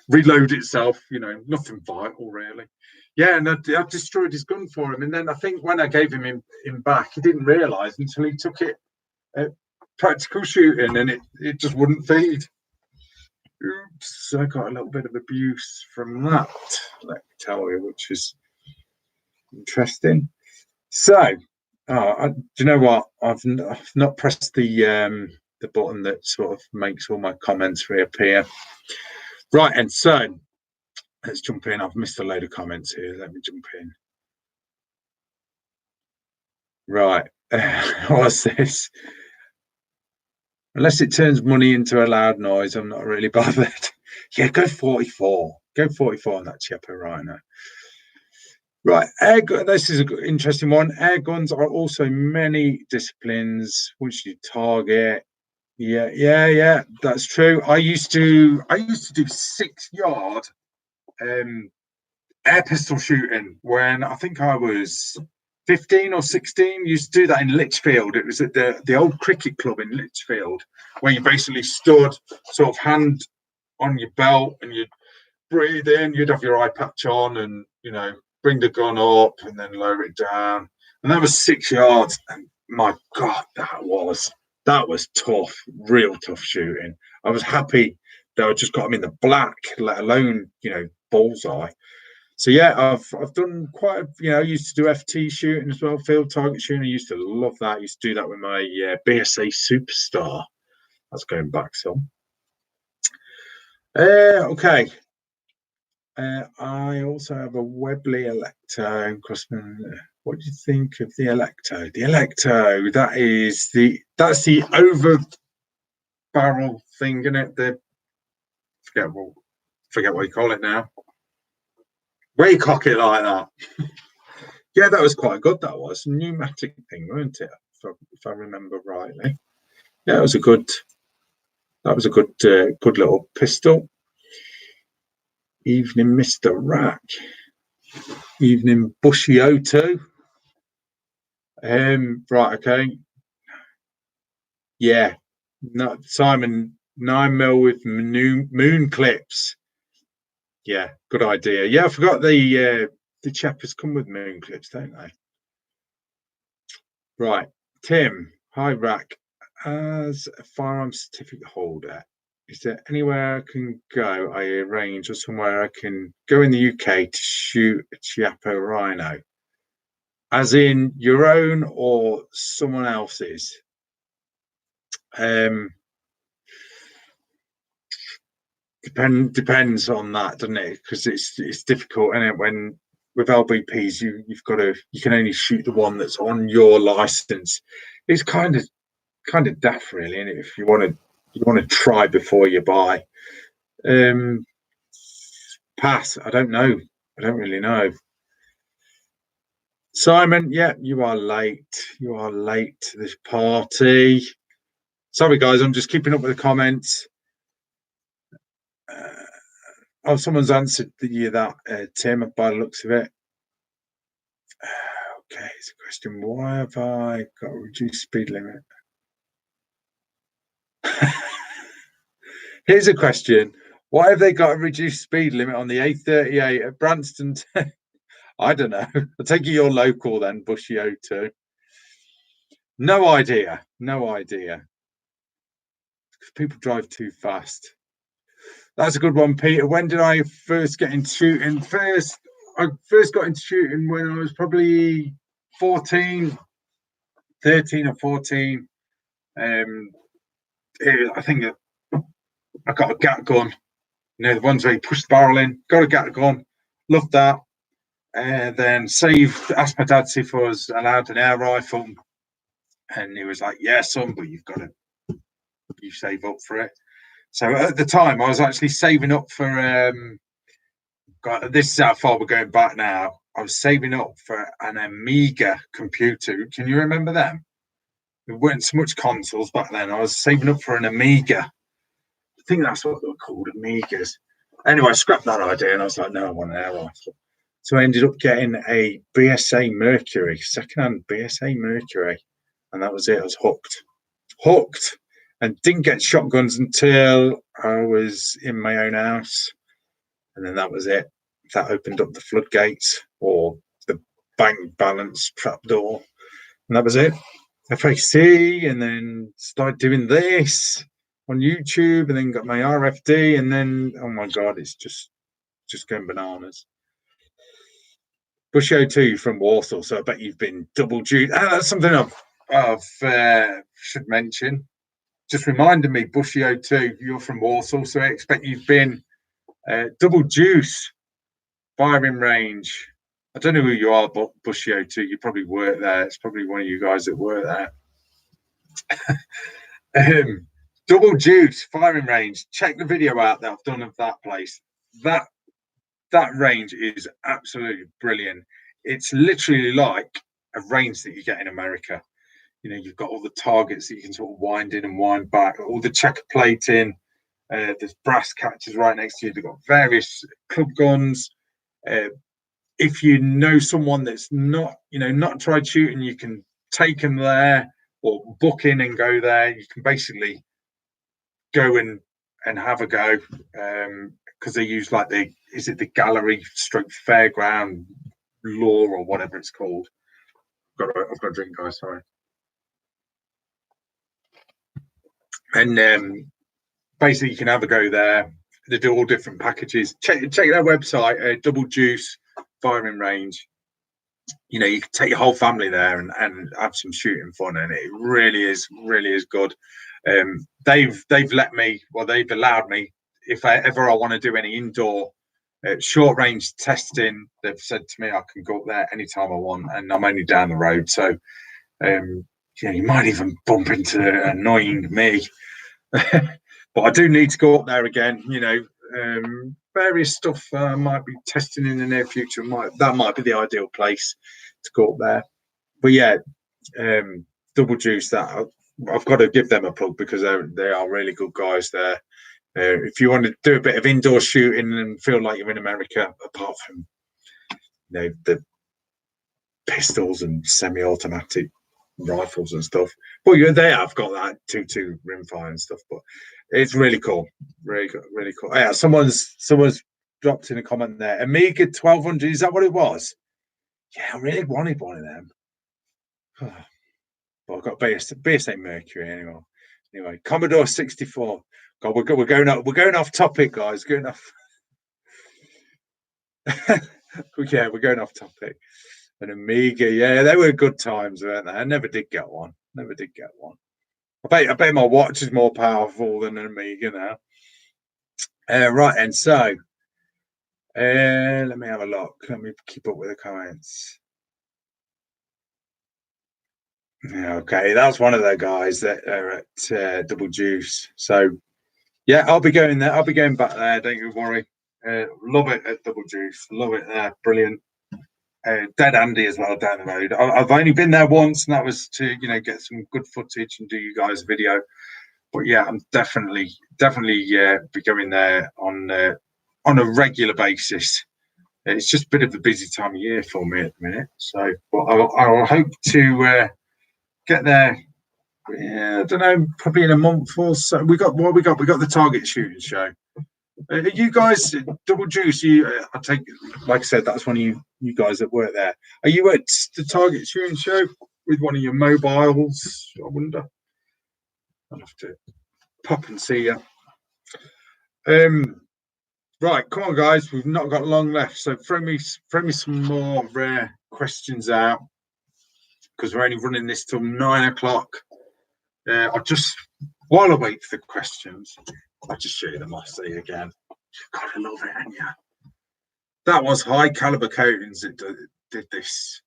reload itself. Nothing vital really. Yeah, and I destroyed his gun for him. And then I think when I gave him back, he didn't realise until he took it practical shooting, and it just wouldn't feed. Oops, I got a little bit of abuse from that, let me tell you, which is interesting. So, do you know what? I've not pressed the button that sort of makes all my comments reappear. Right, and so let's jump in. I've missed a load of comments here. Let me jump in. Right, what's this? Unless it turns money into a loud noise, I'm not really bothered. Yeah, go 44. Go 44 on that Chiappa Rhino. Right, this is an interesting one. Air guns are also many disciplines. Once you target, yeah, that's true. I used to do 6-yard air pistol shooting when I think I was 15 or 16. Used to do that in Lichfield. It was at the old cricket club in Lichfield, where you basically stood sort of hand on your belt and you'd breathe in, you'd have your eye patch on, and bring the gun up and then lower it down. And that was 6 yards. And my God, that was tough, real tough shooting. I was happy that I just got him in the black, let alone, bullseye. So yeah, I've done quite I used to do FT shooting as well, field target shooting. I used to love that. I used to do that with my BSA Superstar. That's going back some. Okay. I also have a Webley Electo Crossman. What do you think of the Electo? The Electo, that's the over barrel thing, isn't it? The forget what you call it now. Where you cock it like that. Yeah, that was quite good. That was a pneumatic thing, weren't it? If I remember rightly. Yeah, it was a good. That was a good little pistol. Evening, Mr. Rack. Evening, Bushy O2. Right, okay. Yeah, no, Simon, 9mm with moon clips. Yeah, good idea. Yeah, I forgot the chappers come with moon clips, don't they? Right, Tim. Hi, Rack. As a firearm certificate holder, is there anywhere I can go? I arrange or somewhere I can go in the UK to shoot a Chiappo Rhino, as in your own or someone else's? Depends on that, doesn't it? Because it's difficult, and it when with LBPs you can only shoot the one that's on your license. It's kind of daft, really, and if you want to try before you buy. Pass. I don't know. I don't really know. Simon, yeah, you are late. You are late to this party. Sorry, guys, I'm just keeping up with the comments. Oh, someone's answered that, Tim, by the looks of it. Okay, it's a question. Why have I got a reduced speed limit? Here's a question. Why have they got a reduced speed limit on the A38 at Branston? I don't know. I take it you're local then, Bushy O2. No idea. No idea. Because people drive too fast. That's a good one, Peter. When did I first get into shooting? I first got into shooting when I was probably 13 or 14. I think I got a gat gun. The ones where you push the barrel in. Got a gat gun. Loved that. Then asked my dad if I was allowed an air rifle. And he was like, yeah, son, but you save up for it. So at the time, I was actually saving up for, this is how far we're going back now. I was saving up for an Amiga computer. Can you remember them? There weren't so much consoles back then. I was saving up for an Amiga. I think that's what they were called, Amigas. Anyway, I scrapped that idea and I was like, no, I want an air rifle. So I ended up getting a BSA Mercury, secondhand BSA Mercury. And that was it. I was hooked, and didn't get shotguns until I was in my own house. And then that was it. That opened up the floodgates or the bank balance trapdoor. And that was it. FAC, and then started doing this on YouTube, and then got my RFD, and then, oh my God, it's just going bananas. Bush O2 from Warsaw, so I bet you've been double duty. That's something I've should mention. Just reminded me, Bushy O2, you're from Warsaw, so I expect you've been double juice firing range. I don't know who you are, but Bushy O2, you probably work there. It's probably one of you guys that work there. Double juice firing range. Check the video out that I've done of that place. That range is absolutely brilliant. It's literally like a range that you get in America. You've got all the targets that you can sort of wind in and wind back, all the checker plating. There's brass catches right next to you. They've got various club guns. If you know someone that's not tried shooting, you can take them there or book in and go there. You can basically go and have a go because they use like the gallery stroke fairground law or whatever it's called. I've got a drink, guys. Sorry. And basically, you can have a go there. They do all different packages. Check their website, Double Juice. firing range. You know, you can take your whole family there and have some shooting fun, and it really is good. They've let me, well, they've allowed me, if I want to do any indoor short range testing, they've said to me I can go up there anytime I want, and I'm only down the road. So yeah, you might even bump into annoying me. But I do need to go up there again, you know. Various stuff might be testing in the near future. That might be the ideal place to go up there. But yeah, Double Juice, that I've got to give them a plug, because they are really good guys there. If you want to do a bit of indoor shooting and feel like you're in America, apart from, you know, the pistols and semi-automatic rifles and stuff, well, they have got that 2.2 rimfire and stuff, but it's really cool, really cool. Yeah, someone's dropped in a comment there. Amiga 1200, is that what it was? Yeah, I really wanted one of them. Well, I've got BSA Mercury anyway. Commodore 64. God, we're going off topic, guys. Going off. Yeah, we're going off topic. An Amiga, yeah, they were good times, weren't they? I never did get one. I bet my watch is more powerful than an Amiga now. Right, and so let me have a look. Let me keep up with the comments. Okay, that's one of the guys that are at Double Juice. So yeah, I'll be going there. I'll be going back there. Don't you worry. Love it at Double Juice. Love it there. Brilliant. Dead Andy as well down the road. I've only been there once, and that was to, you know, get some good footage and do you guys a video. But yeah, I'm definitely be going there on a regular basis. It's just a bit of a busy time of year for me at the minute. So, but I'll hope to get there. Yeah, I don't know, probably in a month or so. We got the Target shooting show. You guys, Double Juice, I take, like I said, that's one of you guys that work there. Are you at the Target shooting show with one of your mobiles? I wonder. I'll have to pop and see you. Right, come on, guys. We've not got long left, so throw me some more rare questions out, because we're only running this till 9 o'clock. I'll just, while I wait for the questions, I'll just show you the Mossy again. Gotta love it, and yeah, that was High Caliber Coatings that did this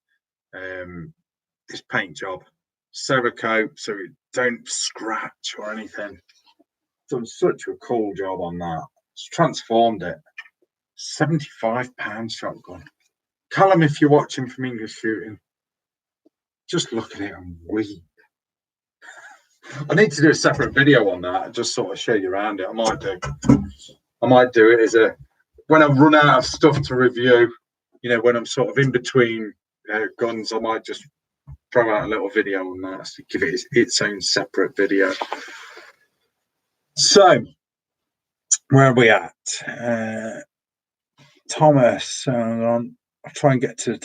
this paint job. Cerakote, so it don't scratch or anything. Done such a cool job on that. It's transformed it. £75 shotgun. Callum, if you're watching from English Shooting, just look at it and weep. I need to do a separate video on that, just sort of show you around it. I might do it as a, when I run out of stuff to review, you know, when I'm sort of in between guns, I might just throw out a little video on that to give it its own separate video. So, where are we at? Thomas, I'll try and get to the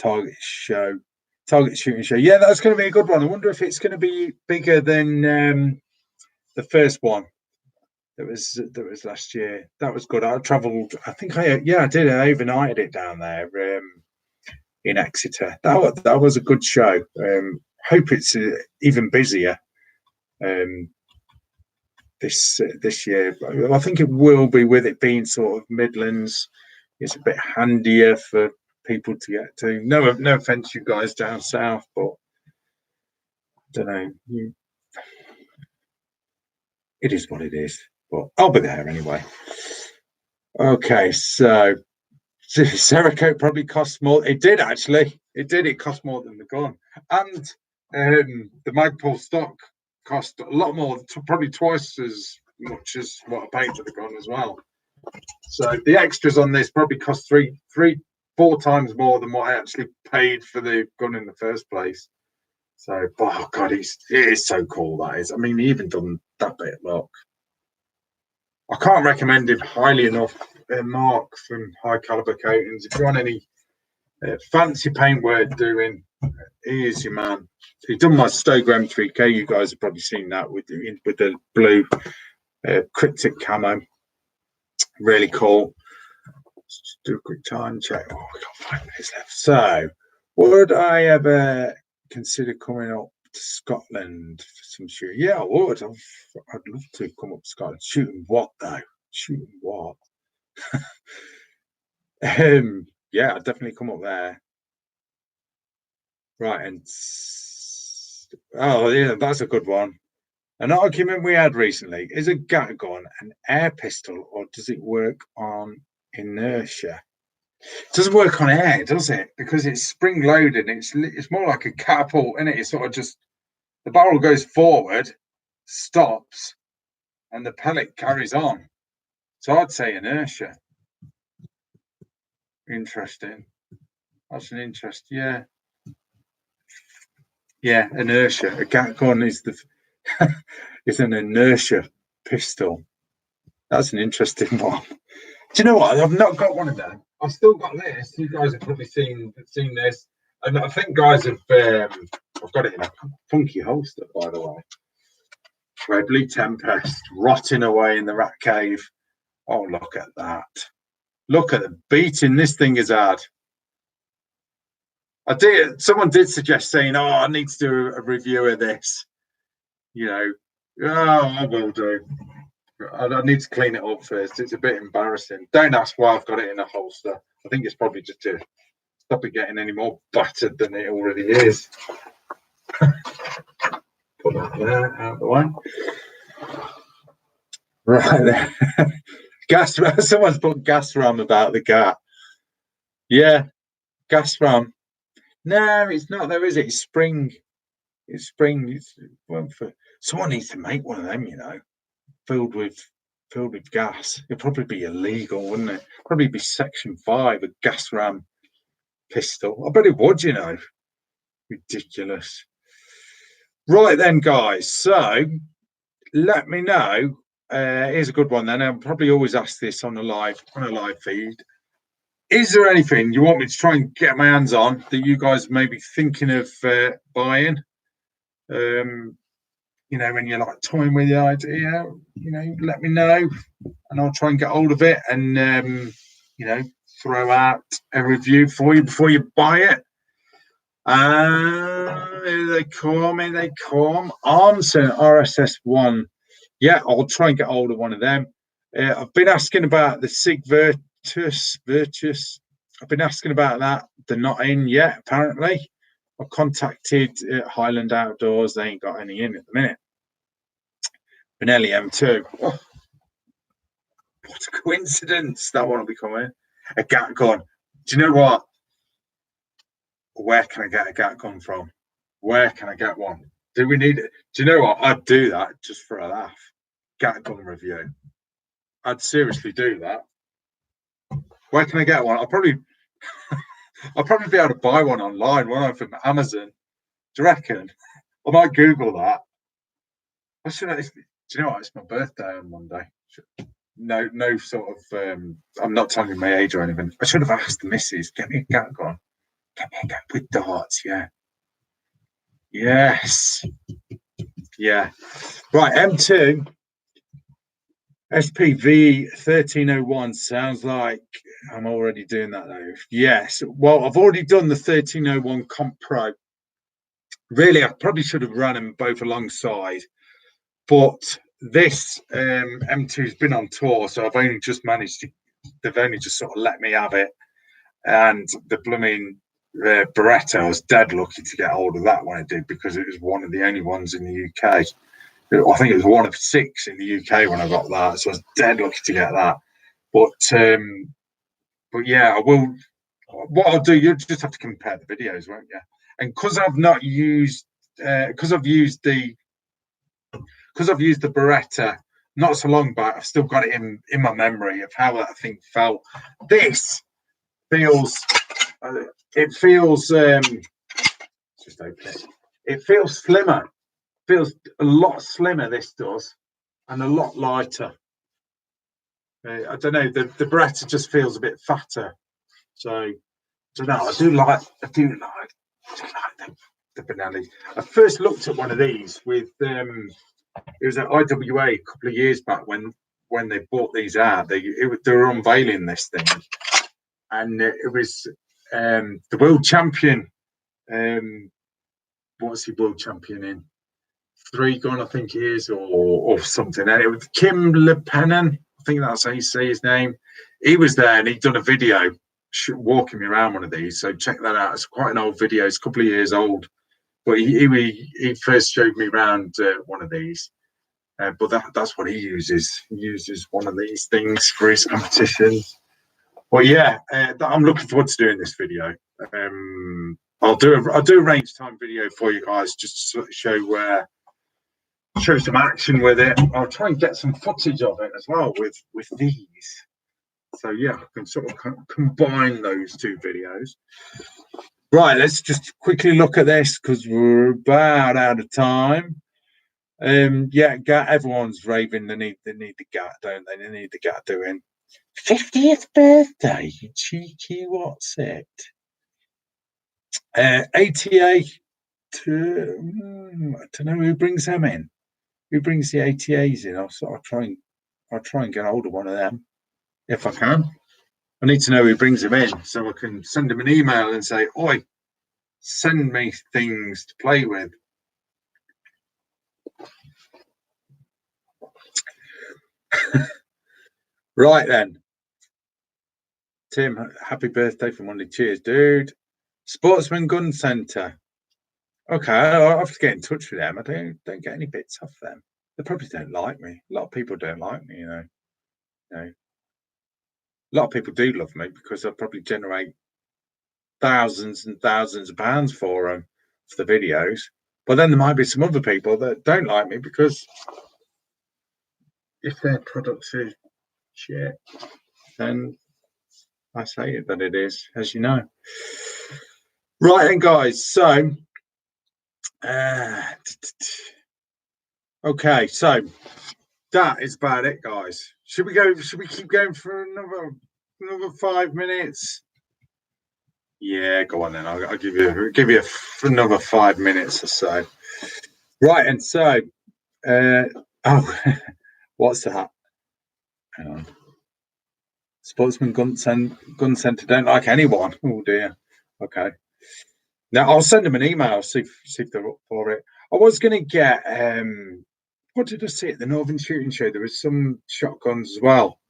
Target shooting show. Yeah, that's going to be a good one. I wonder if it's going to be bigger than the first one that was last year. That was good. I travelled. I think I did. I overnighted it down there in Exeter. That was a good show. Hope it's even busier this year. I think it will be, with it being sort of Midlands. It's a bit handier for people to get to. No offense, you guys down south, but I don't know. It is what it is. But I'll be there anyway. Okay, so Cerakote probably costs more. It did actually. It cost more than the gun, and the Magpul stock cost a lot more, probably twice as much as what I paid for the gun as well. So the extras on this probably cost 4 times more than what I actually paid for the gun in the first place. So, oh god, it is so cool, that is. I mean, he even done that bit. Look, I can't recommend him highly enough. Mark from High Caliber Coatings. If you want any fancy paintwork doing, he is your man. He's done my Stoker M3K. You guys have probably seen that with the blue cryptic camo. Really cool. Let's do a quick time check. Oh, we got 5 minutes left. So, would I ever consider coming up to Scotland for some shooting? Yeah, I would. I'd love to come up to Scotland. Shooting what though? Shooting what? Yeah, I'd definitely come up there. Right, and oh yeah, that's a good one. An argument we had recently: is a gat gun an air pistol, or does it work on inertia? It doesn't work on air, does it? Because it's spring loaded. It's more like a catapult, isn't it? It's sort of just the barrel goes forward, stops, and the pellet carries on. So I'd say inertia. Interesting. That's an interest. Yeah. Yeah, inertia. A gat gun is is an inertia pistol. That's an interesting one. Do you know what? I've not got one of them. I've still got this. You guys have probably seen this, and I think guys have. I've got it in a funky holster, by the way. Webley Tempest rotting away in the rat cave. Oh, look at that! Look at the beating this thing has had. Someone did suggest saying, "Oh, I need to do a review of this." You know, oh, I will do. I need to clean it up first. It's a bit embarrassing. Don't ask why I've got it in a holster. I think it's probably just to stop it getting any more battered than it already is. Put that there out of the way. Right there. Gas ram. Someone's put gas ram about the gat. Yeah, gas ram. No, it's not there, is it? It's spring. It's spring. Someone needs to make one of them, you know, filled with gas. It'd probably be illegal, wouldn't it? Probably be Section 5, a gas ram pistol. I bet it would, you know. Ridiculous. Right then, guys. So let me know. Here's a good one then. I'll probably always ask this on a live feed. Is there anything you want me to try and get my hands on that you guys may be thinking of buying? You know, when you're like toying with the idea, you know, let me know and I'll try and get hold of it and you know, throw out a review for you before you buy it. Here they come. Armson RSS1. Yeah, I'll try and get hold of one of them. I've been asking about the Sig Virtus. I've been asking about that. They're not in yet, apparently. I contacted Highland Outdoors. They ain't got any in at the minute. Benelli M2. Oh, what a coincidence. That one will be coming. A gat gun. Do you know what? Where can I get a gat gun from? Where can I get one? Do we need it? Do you know what? I'd do that just for a laugh. Gat gun review. I'd seriously do that. Where can I get one? I'll probably be able to buy one online, won't I, from Amazon? Do you reckon? I might Google that. Do you know what? It's my birthday on Monday. No sort of. I'm not telling you my age or anything. I should have asked the missus. Get me a gat gun. Get me a gat with darts. Yeah. Yes. Yeah. Right. M2. SPV 1301 sounds like I'm already doing that though. Yes. Well, I've already done the 1301 Comp Pro. Really, I probably should have run them both alongside, but this M2's been on tour, so I've only just managed to. They've only just sort of let me have it, and the blooming Beretta. I was dead lucky to get hold of that when I did because it was one of the only ones in the UK. I think it was one of 6 in the UK when I got that, so I was dead lucky to get that. But yeah, I will. What I'll do, you'll just have to compare the videos, won't you? And because I've used the Beretta not so long back, I've still got it in my memory of how that thing felt. This feels. It feels. Just open it. It feels slimmer. Feels a lot slimmer. This does, and a lot lighter. I don't know. The Beretta just feels a bit fatter. So I don't know. I do like the Benelli. I first looked at one of these with it was at IWA a couple of years back when when they bought these out, they were unveiling this thing, and it was the world champion. What's he world champion in? 3 gun, I think he is, or something. And it was Kim Lepennen, I think that's how you say his name. He was there, and he'd done a video walking me around one of these. So check that out. It's quite an old video. It's a couple of years old, but he first showed me around one of these. But that's what he uses. He uses one of these things for his competitions. Well, yeah, I'm looking forward to doing this video. I'll do a range time video for you guys, just to show some action with it. I'll try and get some footage of it as well with these. So yeah, I can sort of combine those 2 videos. Right, let's just quickly look at this because we're about out of time. Yeah, everyone's raving. They need the GAT, don't they? They need the GAT doing 50th birthday. Cheeky, what's it? ATA. I don't know who brings them in. Who brings the ATAs in? I'll try and get hold of one of them if I can. I need to know who brings them in so I can send them an email and say, "Oi, send me things to play with." Right then, Tim, happy birthday for Monday. Cheers, dude. Sportsman Gun Centre. Okay, I'll have to get in touch with them. I don't get any bits off them. They probably don't like me. A lot of people don't like me, you know. A lot of people do love me because I probably generate thousands and thousands of pounds for them for the videos. But then there might be some other people that don't like me because if their products are shit, then I say it that it is, as you know. Right then, guys. So, okay, so that is about it, guys. Should we keep going for another 5 minutes? Yeah, go on then. I'll give you another 5 minutes or so. Right, and so, what's that? Hang on. Sportsman Gun Centre don't like anyone. Oh dear. Okay. Now I'll send them an email, see if they're up for it. I was going to get what did I see at the Northern Shooting Show? There was some shotguns as well,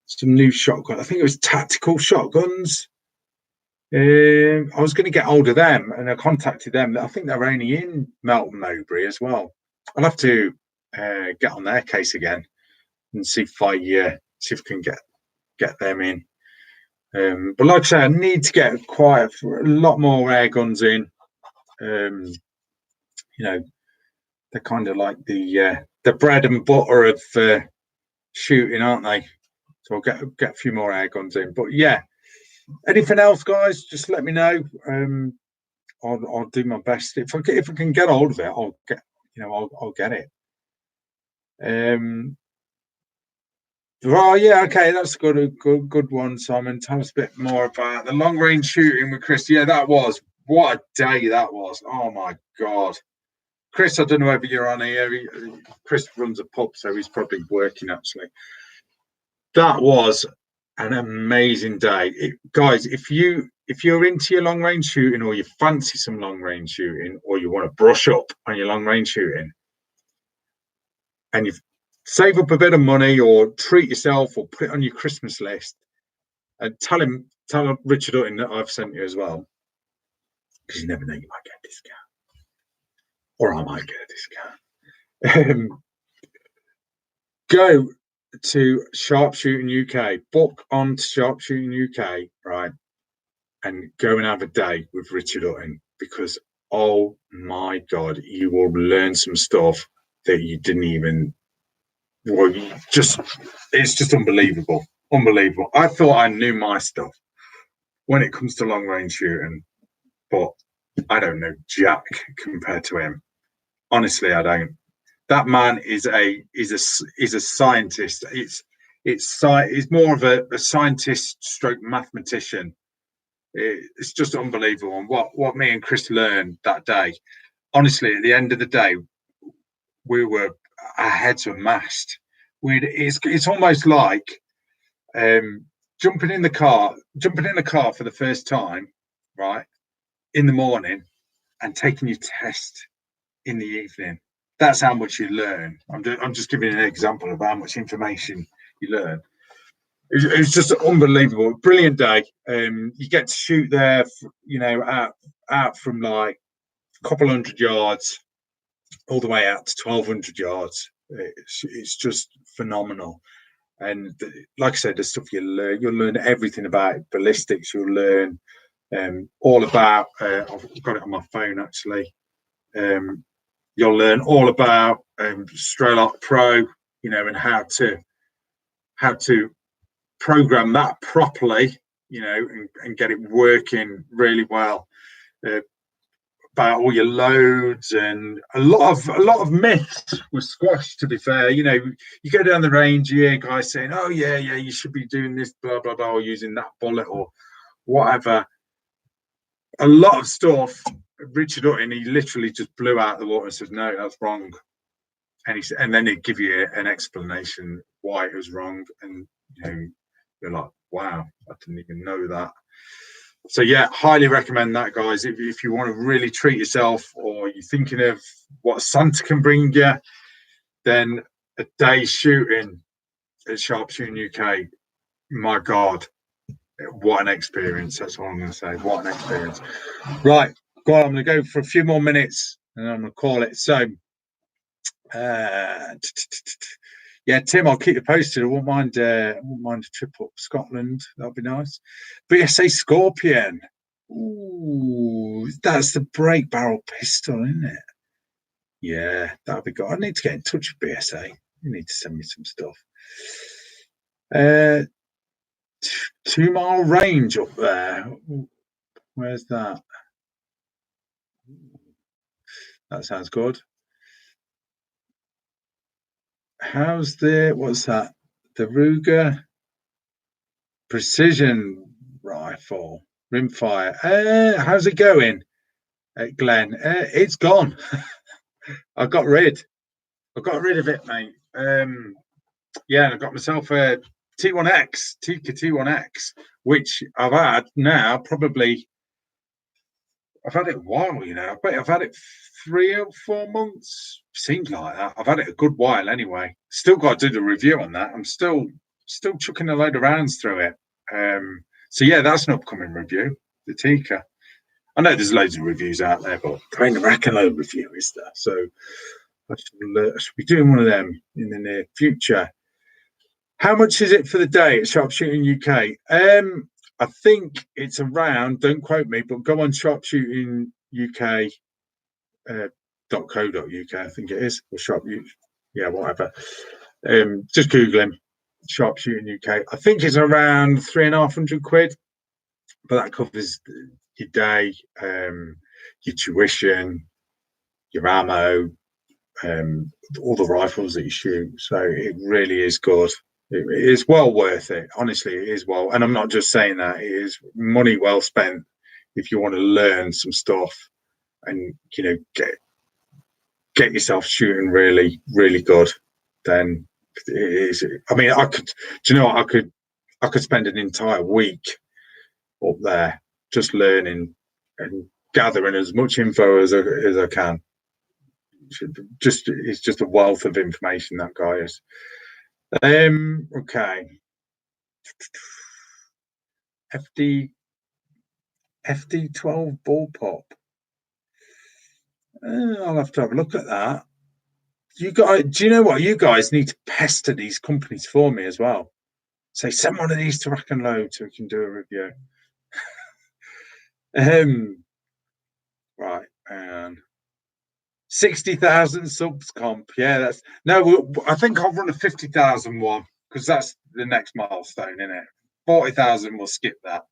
some new shotguns. I think it was tactical shotguns. I was going to get hold of them, and I contacted them. I think they're only in Melton Mowbray as well. I'll have to get on their case again and see if I can get them in. But like I say, I need to get a lot more air guns in. You know, they're kind of like the bread and butter of shooting, aren't they? So I'll get a few more air guns in. But yeah, anything else, guys? Just let me know. I'll do my best. If I can get hold of it, I'll get it. Oh yeah, okay, that's a good one, Simon. Tell us a bit more about the long range shooting with Chris. Yeah, that was what a day that was. Oh my god, Chris, I don't know whether you're on here. Chris runs a pub, so he's probably working actually. That was an amazing day, guys. If you're into your long range shooting, or you fancy some long range shooting, or you want to brush up on your long range shooting, and you've save up a bit of money or treat yourself or put it on your Christmas list, and tell Richard Hutton that I've sent you as well, because you never know, you might get a discount, or I might get a discount. Go to Sharpshooting UK, book on Sharpshooting UK, right, and go and have a day with Richard Hutton, because oh my god, you will learn some stuff that you didn't even. Well, it's just unbelievable. I thought I knew my stuff when it comes to long range shooting, but I don't know jack compared to him. Honestly, I don't. That man is a scientist. It's more of a scientist stroke mathematician. It's just unbelievable. And what me and Chris learned that day. Honestly, at the end of the day, we were our heads were mashed. It's almost like jumping in the car for the first time, right, in the morning, and taking your test in the evening. That's how much you learn. I'm just giving an example of how much information you learn. It was just unbelievable, brilliant day. You get to shoot there, out from like a couple hundred yards all the way out to 1,200 yards. It's just phenomenal. And like I said, the stuff you'll learn everything about ballistics. You'll learn all about. I've got it on my phone actually. You'll learn all about Strelok Pro, and how to program that properly, and get it working really well. About all your loads, and a lot of myths were squashed. To be fair, you go down the range, you hear guys saying, "Oh yeah, you should be doing this, blah blah blah, or using that bullet or whatever." A lot of stuff. Richard Hutton, he literally just blew out the water and said, "No, that's wrong," and then he'd give you an explanation why it was wrong, and you're like, "Wow, I didn't even know that." So yeah, highly recommend that, guys. If you want to really treat yourself, or you're thinking of what Santa can bring you, then a day shooting at Sharpshooting UK, my God, what an experience. That's all I'm going to say. What an experience. Right, go on, I'm going to go for a few more minutes and I'm going to call it. So, yeah, Tim, I'll keep you posted. I won't mind a trip up Scotland. That'd be nice. BSA Scorpion. Ooh, that's the break barrel pistol, isn't it? Yeah, that'd be good. I need to get in touch with BSA. You need to send me some stuff. 2 mile range up there. Where's that? That sounds good. What's that? The Ruger Precision Rifle Rimfire. How's it going, Glenn? It's gone. I got rid of it, mate. Yeah, I got myself a T1X, Tika T1X, which I've had now probably. I've had it a while, but I've had it 3 or 4 months. Seems like that. I've had it a good while anyway. Still got to do the review on that. I'm still chucking a load of rounds through it. So yeah, that's an upcoming review. The Tika. I know there's loads of reviews out there, but there ain't a rack and load review, is there? So I should be doing one of them in the near future. How much is it for the day at Sharpshooting UK? I think it's around, don't quote me, but go on sharpshootinguk.co.uk, I think it is, or whatever. Just Google him, Sharpshooting UK. I think it's around £350, but that covers your day, your tuition, your ammo, all the rifles that you shoot. So it really is good. It is well worth it. Honestly, it is well. And I'm not just saying that. It is money well spent if you want to learn some stuff and, get yourself shooting really, really good. Then it is. I mean, I could spend an entire week up there just learning and gathering as much info as I can. It's just a wealth of information, that guy is. Okay. FD12 bullpup. I'll have to have a look at that. Do you know what? You guys need to pester these companies for me as well. Say, send one of these to Rack and Load so we can do a review. Right, and 60,000 subs comp. Yeah, I think I'll run a 50,000 one because that's the next milestone, isn't it? 40,000, we'll skip that.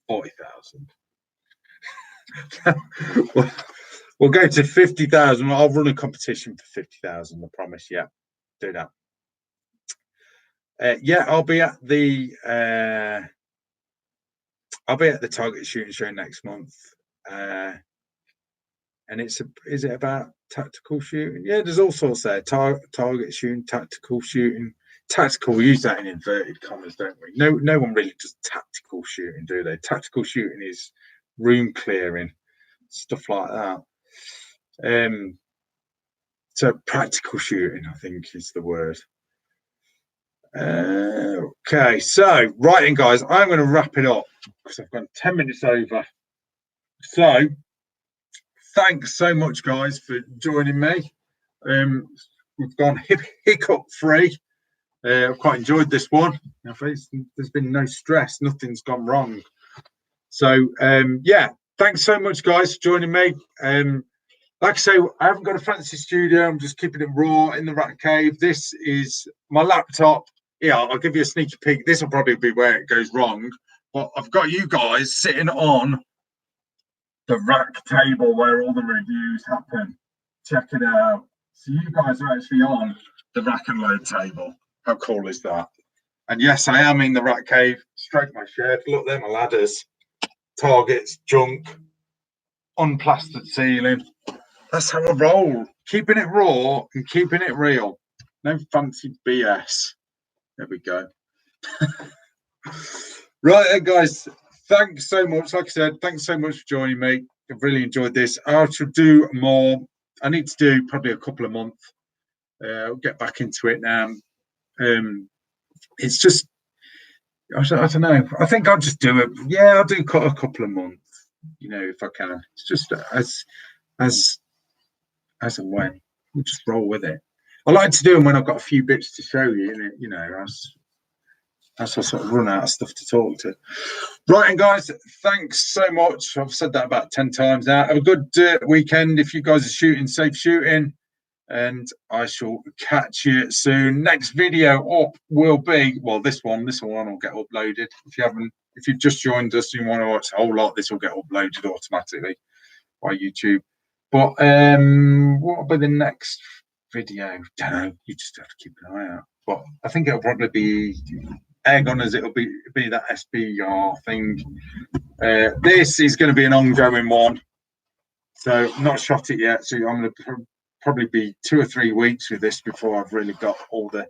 40,000. We'll go to 50,000. I'll run a competition for 50,000. I promise. Yeah, do that. Yeah, I'll be at the Target Shooting Show next month, and is it about Tactical shooting. Yeah, there's all sorts there. Target shooting, tactical shooting. Tactical, we use that in inverted commas, don't we? No one really does tactical shooting, do they? Tactical shooting is room clearing, stuff like that. So practical shooting, I think, is the word. Okay, so right then, guys, I'm going to wrap it up because I've gone 10 minutes over. So thanks so much, guys, for joining me. We've gone hiccup free. I've quite enjoyed this one. There's been no stress, nothing's gone wrong. So yeah, thanks so much, guys, for joining me. Like I say, I haven't got a fancy studio. I'm just keeping it raw in the rat cave. This is my laptop. Yeah, I'll give you a sneaky peek. This will probably be where it goes wrong. But I've got you guys sitting on the rack table where all the reviews happen. Check it out. So you guys are actually on the rack and load table. How cool is that? And yes, I am in the rat cave. Stroke my shed. Look, there, my ladders, targets, junk, unplastered ceiling. That's how I roll. Keeping it raw and keeping it real. No fancy BS. There we go. Right then, guys. Thanks so much. Like I said, thanks so much for joining me. I've really enjoyed this. I should do more. I need to do probably a couple of months. I'll get back into it now. It's just, I don't know. I think I'll just do it. Yeah, I'll do a couple of months, you know, if I can. It's just as and when. We'll just roll with it. I like to do them when I've got a few bits to show you, you know, as I sort of run out of stuff to talk to. Right, and guys, thanks so much. I've said that about 10 times now. Have a good weekend. If you guys are shooting, safe shooting. And I shall catch you soon. Next video up will be, well, this one will get uploaded. If you've just joined us and you want to watch a whole lot, this will get uploaded automatically by YouTube. But what will be the next video? Don't know. You just have to keep an eye out. But I think it'll probably be egg on as it'll be that SBR thing. This is going to be an ongoing one. So I've not shot it yet. So I'm going to probably be 2 or 3 weeks with this before I've really got all the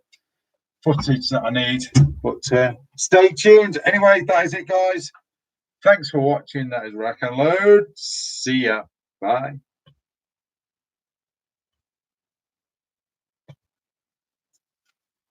footage that I need. But stay tuned. Anyway, that is it, guys. Thanks for watching. That is Rack and Load. See ya. Bye.